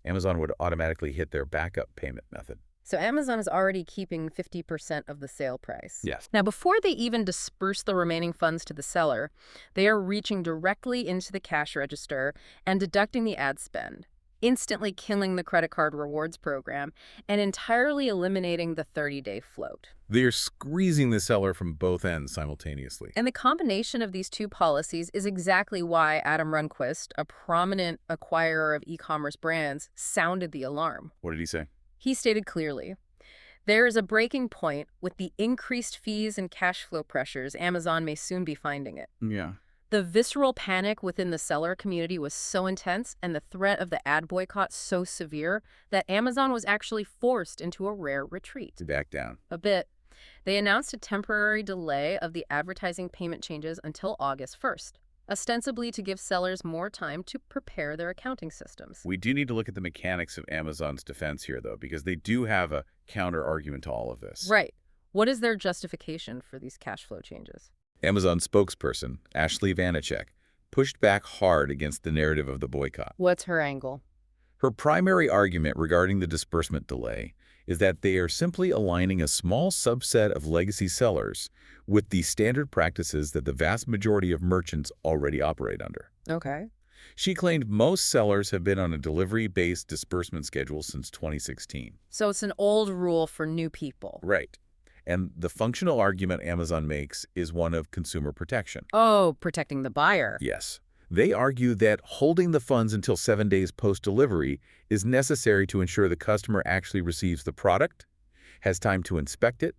Amazon would automatically hit their backup payment method. So Amazon is already keeping 50% of the sale price. Yes. Now, before they even disperse the remaining funds to the seller, they are reaching directly into the cash register and deducting the ad spend, instantly killing the credit card rewards program and entirely eliminating the 30-day float. They are squeezing the seller from both ends simultaneously. And the combination of these two policies is exactly why Adam Runquist, a prominent acquirer of e-commerce brands, sounded the alarm. What did he say? He stated clearly, "There is a breaking point. With the increased fees and cash flow pressures, Amazon may soon be finding it." Yeah. The visceral panic within the seller community was so intense and the threat of the ad boycott so severe that Amazon was actually forced into a rare retreat. To back down. A bit. They announced a temporary delay of the advertising payment changes until August 1st, ostensibly to give sellers more time to prepare their accounting systems. We do need to look at the mechanics of Amazon's defense here, though, because they do have a counter-argument to all of this. Right. What is their justification for these cash flow changes? Amazon spokesperson, Ashley Vanacek, pushed back hard against the narrative of the boycott. What's her angle? Her primary argument regarding the disbursement delay is that they are simply aligning a small subset of legacy sellers with the standard practices that the vast majority of merchants already operate under. Okay. She claimed most sellers have been on a delivery-based disbursement schedule since 2016. So it's an old rule for new people. Right. And the functional argument Amazon makes is one of consumer protection. Oh, protecting the buyer. Yes. They argue that holding the funds until 7 days post-delivery is necessary to ensure the customer actually receives the product, has time to inspect it,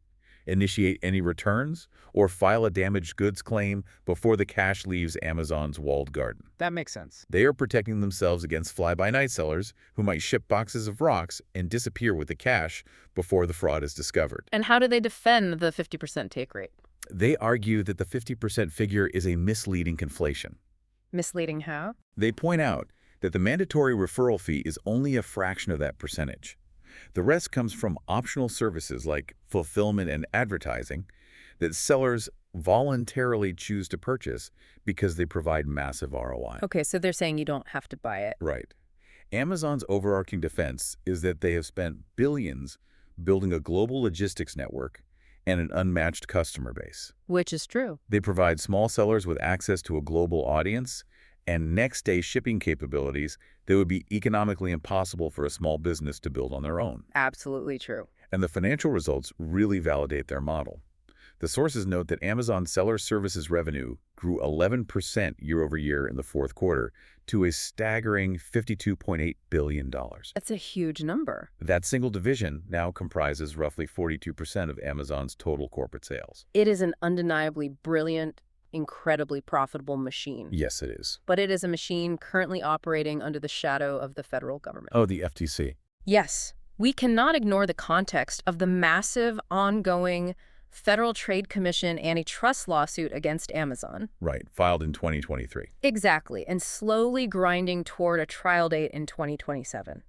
initiate any returns, or file a damaged goods claim before the cash leaves Amazon's walled garden. That makes sense. They are protecting themselves against fly-by-night sellers who might ship boxes of rocks and disappear with the cash before the fraud is discovered. And how do they defend the 50% take rate? They argue that the 50% figure is a misleading conflation. Misleading how? They point out that the mandatory referral fee is only a fraction of that percentage. The rest comes from optional services like fulfillment and advertising that sellers voluntarily choose to purchase because they provide massive ROI. Okay, so they're saying you don't have to buy it. Right. Amazon's overarching defense is that they have spent billions building a global logistics network and an unmatched customer base. Which is true. They provide small sellers with access to a global audience and next-day shipping capabilities that would be economically impossible for a small business to build on their own. Absolutely true. And the financial results really validate their model. The sources note that Amazon Seller Services revenue grew 11% year-over-year in the fourth quarter to a staggering $52.8 billion. That's a huge number. That single division now comprises roughly 42% of Amazon's total corporate sales. It is an undeniably brilliant, incredibly profitable machine. Yes, it is. But it is a machine currently operating under the shadow of the federal government. Oh, the FTC. Yes, we cannot ignore the context of the massive, ongoing Federal Trade Commission antitrust lawsuit against Amazon. Right, filed in 2023. Exactly, and slowly grinding toward a trial date in 2027.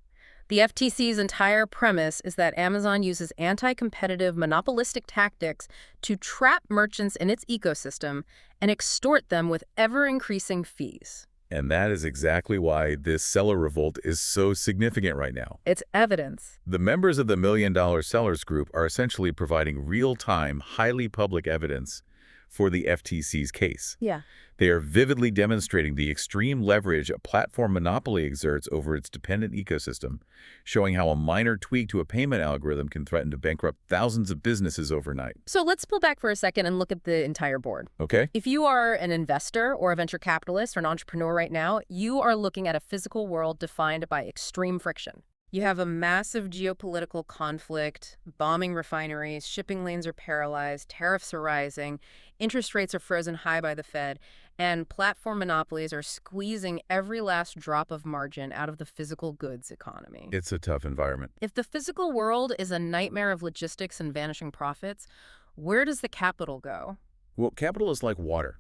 The FTC's entire premise is that Amazon uses anti-competitive monopolistic tactics to trap merchants in its ecosystem and extort them with ever-increasing fees. And that is exactly why this seller revolt is so significant right now. It's evidence. The members of the $1 Million Sellers Group are essentially providing real-time, highly public evidence for the FTC's case. Yeah. They are vividly demonstrating the extreme leverage a platform monopoly exerts over its dependent ecosystem, showing how a minor tweak to a payment algorithm can threaten to bankrupt thousands of businesses overnight. So let's pull back for a second and look at the entire board. Okay? If you are an investor or a venture capitalist or an entrepreneur right now, you are looking at a physical world defined by extreme friction. You have a massive geopolitical conflict, bombing refineries, shipping lanes are paralyzed, tariffs are rising, interest rates are frozen high by the Fed, and platform monopolies are squeezing every last drop of margin out of the physical goods economy. It's a tough environment. If the physical world is a nightmare of logistics and vanishing profits, where does the capital go? Well, capital is like water.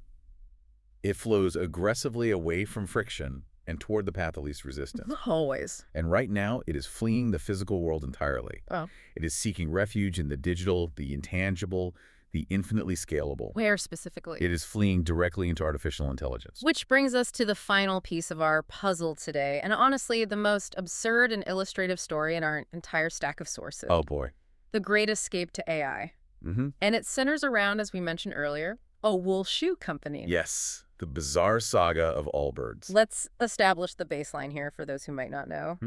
It flows aggressively away from friction and toward the path of least resistance. Always. And right now, it is fleeing the physical world entirely. Oh. It is seeking refuge in the digital, the intangible, the infinitely scalable. Where specifically? It is fleeing directly into artificial intelligence. Which brings us to the final piece of our puzzle today, and honestly, the most absurd and illustrative story in our entire stack of sources. Oh, boy. The Great Escape to AI. And it centers around, as we mentioned earlier, a wool shoe company. Yes, the bizarre saga of Allbirds. Let's establish the baseline here for those who might not know.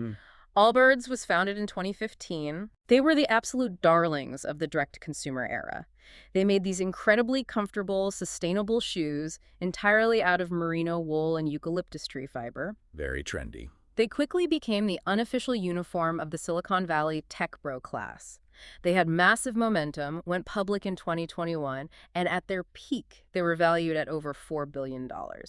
Allbirds was founded in 2015. They were the absolute darlings of the direct-to-consumer era. They made these incredibly comfortable, sustainable shoes entirely out of merino wool and eucalyptus tree fiber. Very trendy. They quickly became the unofficial uniform of the Silicon Valley tech bro class. They had massive momentum, went public in 2021, and at their peak, they were valued at over $4 billion.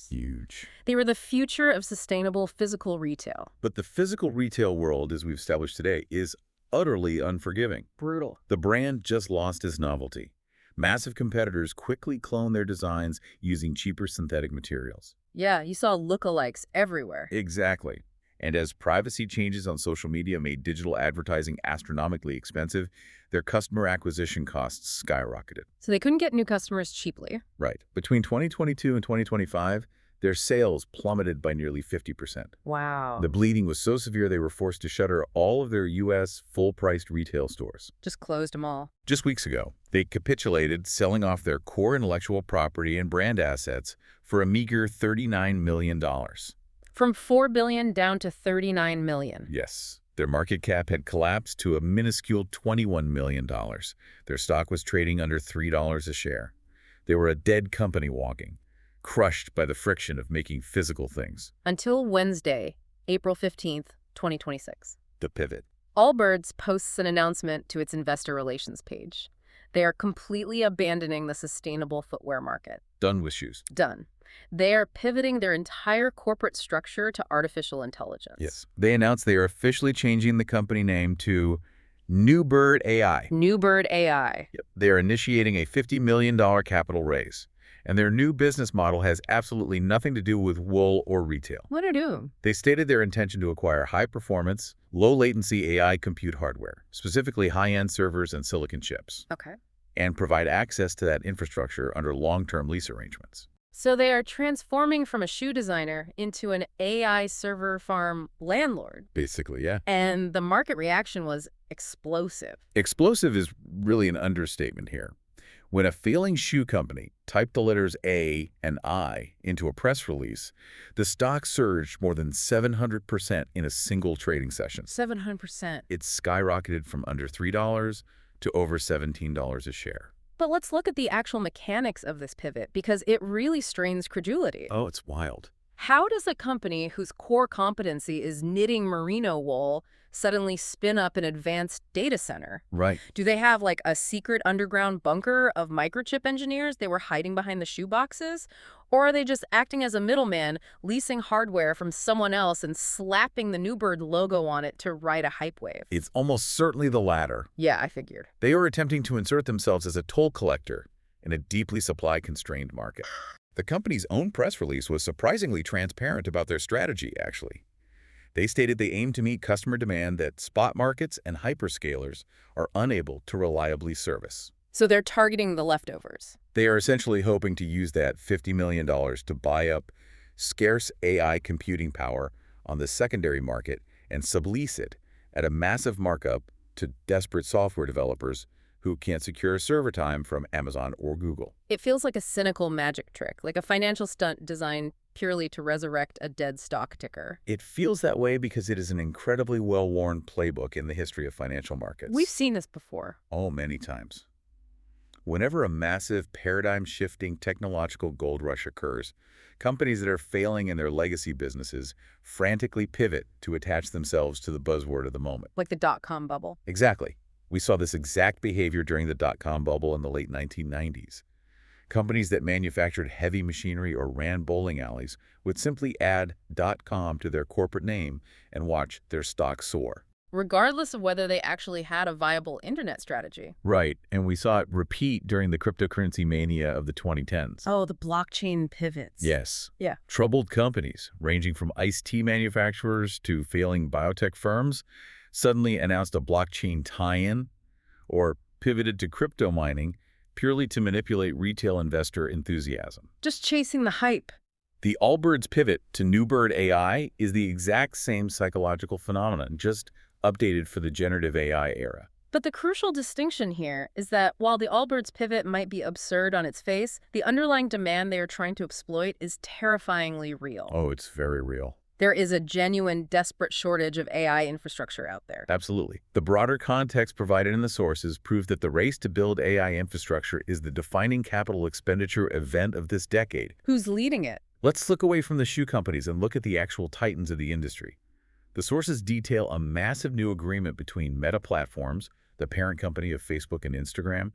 Huge. They were the future of sustainable physical retail. But the physical retail world, as we've established today, is utterly unforgiving. Brutal. The brand just lost its novelty. Massive competitors quickly cloned their designs using cheaper synthetic materials. Yeah, you saw lookalikes everywhere. Exactly. And as privacy changes on social media made digital advertising astronomically expensive, their customer acquisition costs skyrocketed. So they couldn't get new customers cheaply. Right. Between 2022 and 2025, their sales plummeted by nearly 50%. Wow. The bleeding was so severe they were forced to shutter all of their U.S. full-priced retail stores. Just closed them all. Just weeks ago, they capitulated, selling off their core intellectual property and brand assets for a meager $39 million. From $4 billion down to $39 million. Yes. Their market cap had collapsed to a minuscule $21 million. Their stock was trading under $3 a share. They were a dead company walking, crushed by the friction of making physical things. Until Wednesday, April 15th, 2026. The pivot. Allbirds posts an announcement to its investor relations page. They are completely abandoning the sustainable footwear market. Done with shoes. Done. They are pivoting their entire corporate structure to artificial intelligence. Yes. They announced they are officially changing the company name to Newbird AI. Newbird AI. Yep. They are initiating a $50 million capital raise. And their new business model has absolutely nothing to do with wool or retail. What are they doing? They stated their intention to acquire high-performance, low-latency AI compute hardware, specifically high-end servers and silicon chips, Okay. and provide access to that infrastructure under long-term lease arrangements. So they are transforming from a shoe designer into an AI server farm landlord. Basically, yeah. And the market reaction was explosive. Explosive is really an understatement here. When a failing shoe company typed the letters A and I into a press release, the stock surged more than 700% in a single trading session. 700%. It skyrocketed from under $3 to over $17 a share. But let's look at the actual mechanics of this pivot, because it really strains credulity. Oh, it's wild. How does a company whose core competency is knitting merino wool suddenly spin up an advanced data center? Right. Do they have like a secret underground bunker of microchip engineers they were hiding behind the shoe boxes? Or are they just acting as a middleman, leasing hardware from someone else and slapping the Newbird logo on it to ride a hype wave? It's almost certainly the latter. Yeah, I figured. They are attempting to insert themselves as a toll collector in a deeply supply-constrained market. The company's own press release was surprisingly transparent about their strategy, actually. They stated they aim to meet customer demand that spot markets and hyperscalers are unable to reliably service. So they're targeting the leftovers. They are essentially hoping to use that $50 million to buy up scarce AI computing power on the secondary market and sublease it at a massive markup to desperate software developers who can't secure server time from Amazon or Google. It feels like a cynical magic trick, like a financial stunt designed purely to resurrect a dead stock ticker. It feels that way because it is an incredibly well-worn playbook in the history of financial markets. We've seen this before. Oh, many times. Whenever a massive, paradigm-shifting technological gold rush occurs, companies that are failing in their legacy businesses frantically pivot to attach themselves to the buzzword of the moment. Like the dot-com bubble. Exactly. We saw this exact behavior during the dot-com bubble in the late 1990s. Companies that manufactured heavy machinery or ran bowling alleys would simply add .com to their corporate name and watch their stock soar. Regardless of whether they actually had a viable internet strategy. Right, and we saw it repeat during the cryptocurrency mania of the 2010s. Oh, the blockchain pivots. Yes. Yeah. Troubled companies, ranging from iced tea manufacturers to failing biotech firms, suddenly announced a blockchain tie-in or pivoted to crypto mining purely to manipulate retail investor enthusiasm. Just chasing the hype. The Allbirds pivot to Newbird AI is the exact same psychological phenomenon, just updated for the generative AI era. But the crucial distinction here is that while the Allbirds pivot might be absurd on its face, the underlying demand they are trying to exploit is terrifyingly real. Oh, it's very real. There is a genuine, desperate shortage of AI infrastructure out there. Absolutely. The broader context provided in the sources prove that the race to build AI infrastructure is the defining capital expenditure event of this decade. Who's leading it? Let's look away from the shoe companies and look at the actual titans of the industry. The sources detail a massive new agreement between Meta Platforms, the parent company of Facebook and Instagram,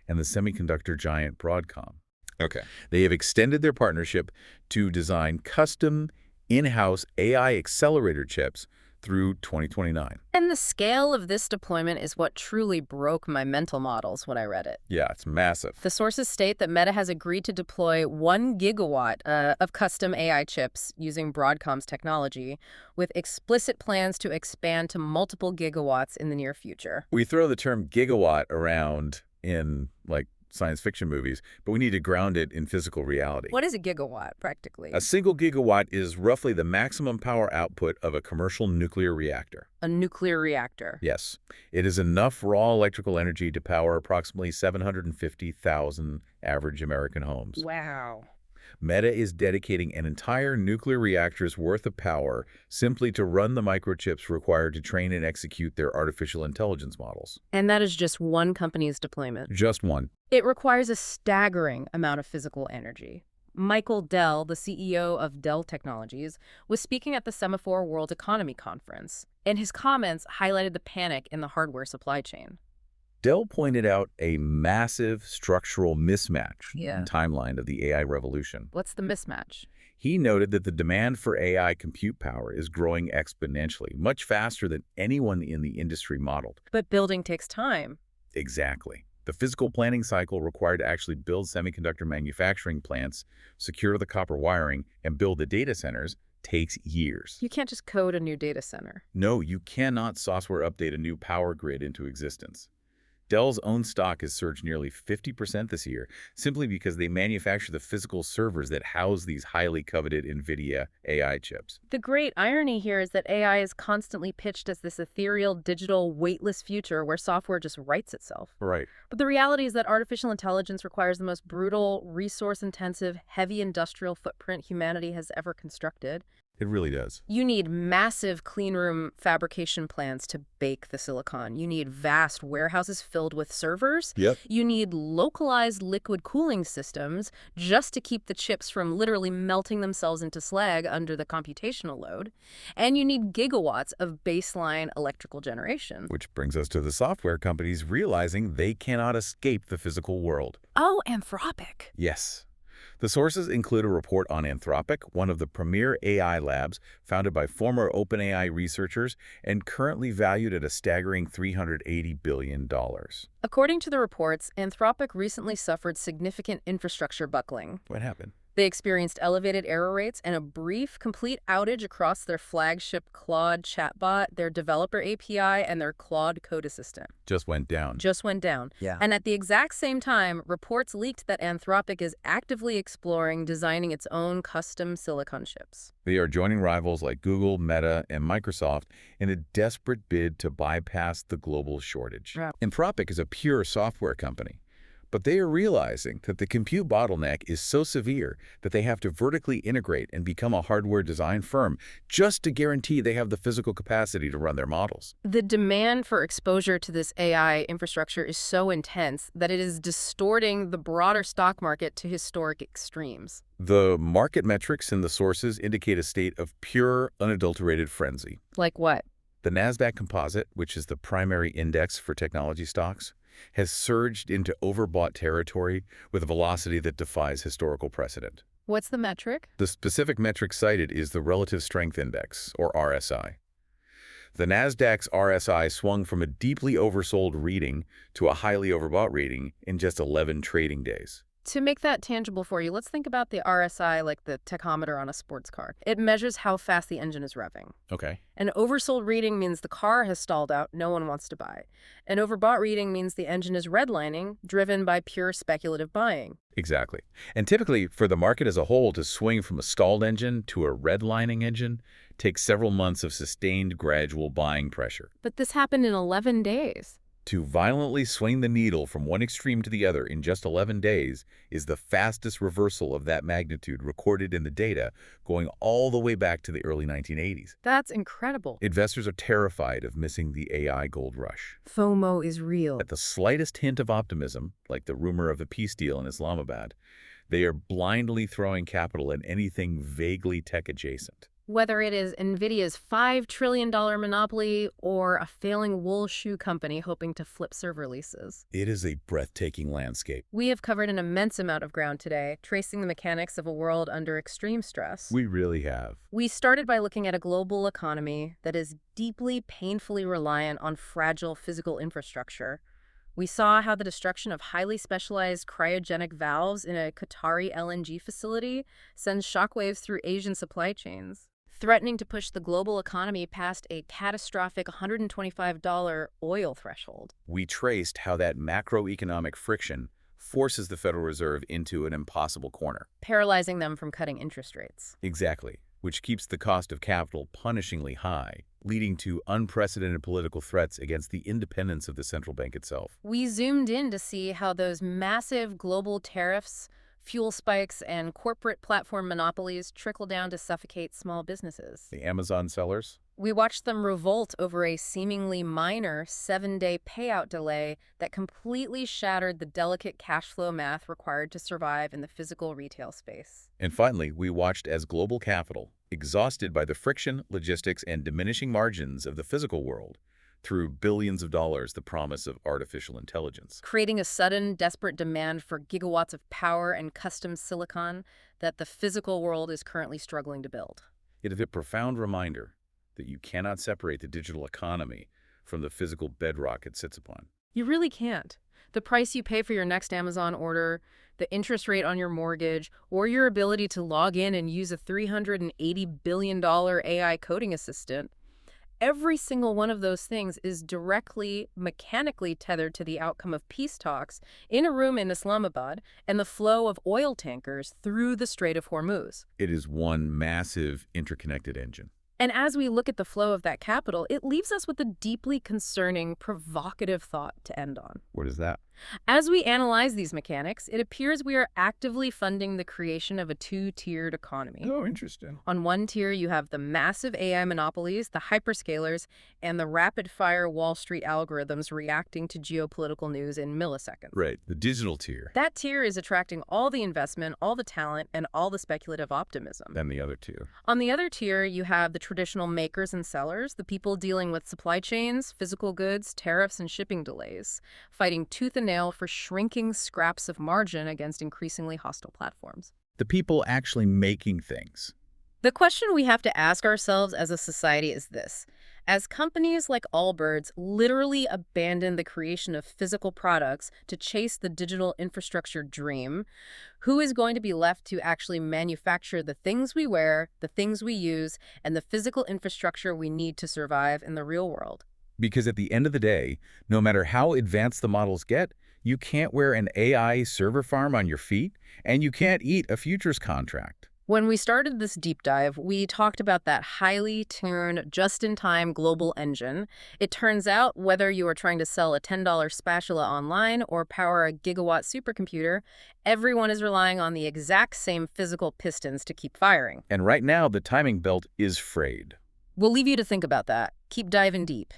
and the semiconductor giant Broadcom. Okay. They have extended their partnership to design custom, in-house AI accelerator chips through 2029. And the scale of this deployment is what truly broke my mental models when I read it. Yeah, it's massive. The sources state that Meta has agreed to deploy 1 gigawatt of custom AI chips using Broadcom's technology, with explicit plans to expand to multiple gigawatts in the near future. We throw the term gigawatt around in, like, science fiction movies, but we need to ground it in physical reality. What is a gigawatt, practically? A single gigawatt is roughly the maximum power output of a commercial nuclear reactor. A nuclear reactor. Yes. It is enough raw electrical energy to power approximately 750,000 average American homes. Wow. Meta is dedicating an entire nuclear reactor's worth of power simply to run the microchips required to train and execute their artificial intelligence models. And that is just one company's deployment. Just one. It requires a staggering amount of physical energy. Michael Dell, the CEO of Dell Technologies, was speaking at the Semaphore World Economy Conference, and his comments highlighted the panic in the hardware supply chain. Dell pointed out a massive structural mismatch Yeah. in the timeline of the AI revolution. What's the mismatch? He noted that the demand for AI compute power is growing exponentially, much faster than anyone in the industry modeled. But building takes time. Exactly. The physical planning cycle required to actually build semiconductor manufacturing plants, secure the copper wiring, and build the data centers takes years. You can't just code a new data center. No, you cannot software update a new power grid into existence. Dell's own stock has surged nearly 50% this year, simply because they manufacture the physical servers that house these highly coveted NVIDIA AI chips. The great irony here is that AI is constantly pitched as this ethereal, digital, weightless future where software just writes itself. Right. But the reality is that artificial intelligence requires the most brutal, resource-intensive, heavy industrial footprint humanity has ever constructed. It really does. You need massive cleanroom fabrication plants to bake the silicon. You need vast warehouses filled with servers. Yep. You need localized liquid cooling systems just to keep the chips from literally melting themselves into slag under the computational load. And you need gigawatts of baseline electrical generation. Which brings us to the software companies realizing they cannot escape the physical world. Oh, Anthropic. Yes. The sources include a report on Anthropic, one of the premier AI labs founded by former OpenAI researchers and currently valued at a staggering $380 billion. According to the reports, Anthropic recently suffered significant infrastructure buckling. What happened? They experienced elevated error rates and a brief, complete outage across their flagship Claude chatbot, their developer API, and their Claude code assistant. Just went down. Just went down. Yeah. And at the exact same time, reports leaked that Anthropic is actively exploring designing its own custom silicon chips. They are joining rivals like Google, Meta, and Microsoft in a desperate bid to bypass the global shortage. Yeah. Anthropic is a pure software company, but they are realizing that the compute bottleneck is so severe that they have to vertically integrate and become a hardware design firm just to guarantee they have the physical capacity to run their models. The demand for exposure to this AI infrastructure is so intense that it is distorting the broader stock market to historic extremes. The market metrics in the sources indicate a state of pure, unadulterated frenzy. Like what? The Nasdaq Composite, which is the primary index for technology stocks, has surged into overbought territory with a velocity that defies historical precedent. What's the metric? The specific metric cited is the Relative Strength Index, or RSI. The Nasdaq's RSI swung from a deeply oversold reading to a highly overbought reading in just 11 trading days. To make that tangible for you, let's think about the RSI like the tachometer on a sports car. It measures how fast the engine is revving. Okay. An oversold reading means the car has stalled out, no one wants to buy. An overbought reading means the engine is redlining, driven by pure speculative buying. Exactly. And typically, for the market as a whole to swing from a stalled engine to a redlining engine takes several months of sustained gradual buying pressure. But this happened in 11 days. To violently swing the needle from one extreme to the other in just 11 days is the fastest reversal of that magnitude recorded in the data, going all the way back to the early 1980s. That's incredible. Investors are terrified of missing the AI gold rush. FOMO is real. At the slightest hint of optimism, like the rumor of a peace deal in Islamabad, they are blindly throwing capital at anything vaguely tech-adjacent. Whether it is NVIDIA's $5 trillion monopoly or a failing wool shoe company hoping to flip server leases. It is a breathtaking landscape. We have covered an immense amount of ground today, tracing the mechanics of a world under extreme stress. We really have. We started by looking at a global economy that is deeply, painfully reliant on fragile physical infrastructure. We saw how the destruction of highly specialized cryogenic valves in a Qatari LNG facility sends shockwaves through Asian supply chains, threatening to push the global economy past a catastrophic $125 oil threshold. We traced how that macroeconomic friction forces the Federal Reserve into an impossible corner. Paralyzing them from cutting interest rates. Exactly, which keeps the cost of capital punishingly high, leading to unprecedented political threats against the independence of the central bank itself. We zoomed in to see how those massive global tariffs, fuel spikes, and corporate platform monopolies trickle down to suffocate small businesses. The Amazon sellers? We watched them revolt over a seemingly minor 7-day payout delay that completely shattered the delicate cash flow math required to survive in the physical retail space. And finally, we watched as global capital, exhausted by the friction, logistics, and diminishing margins of the physical world, through billions of dollars the promise of artificial intelligence, creating a sudden, desperate demand for gigawatts of power and custom silicon that the physical world is currently struggling to build. It is a profound reminder that you cannot separate the digital economy from the physical bedrock it sits upon. You really can't. The price you pay for your next Amazon order, the interest rate on your mortgage, or your ability to log in and use a $380 billion AI coding assistant, every single one of those things is directly, mechanically tethered to the outcome of peace talks in a room in Islamabad and the flow of oil tankers through the Strait of Hormuz. It is one massive interconnected engine. And as we look at the flow of that capital, it leaves us with a deeply concerning, provocative thought to end on. What is that? As we analyze these mechanics, it appears we are actively funding the creation of a two-tiered economy. Oh, interesting. On one tier, you have the massive AI monopolies, the hyperscalers, and the rapid-fire Wall Street algorithms reacting to geopolitical news in milliseconds. Right, the digital tier. That tier is attracting all the investment, all the talent, and all the speculative optimism. Then the other tier. On the other tier, you have the traditional makers and sellers, the people dealing with supply chains, physical goods, tariffs, and shipping delays, fighting tooth and nail for shrinking scraps of margin against increasingly hostile platforms. The people actually making things. The question we have to ask ourselves as a society is this. As companies like Allbirds literally abandon the creation of physical products to chase the digital infrastructure dream, who is going to be left to actually manufacture the things we wear, the things we use, and the physical infrastructure we need to survive in the real world? Because at the end of the day, no matter how advanced the models get, you can't wear an AI server farm on your feet, and you can't eat a futures contract. When we started this deep dive, we talked about that highly tuned, just-in-time global engine. It turns out whether you are trying to sell a $10 spatula online or power a gigawatt supercomputer, everyone is relying on the exact same physical pistons to keep firing. And right now, the timing belt is frayed. We'll leave you to think about that. Keep diving deep.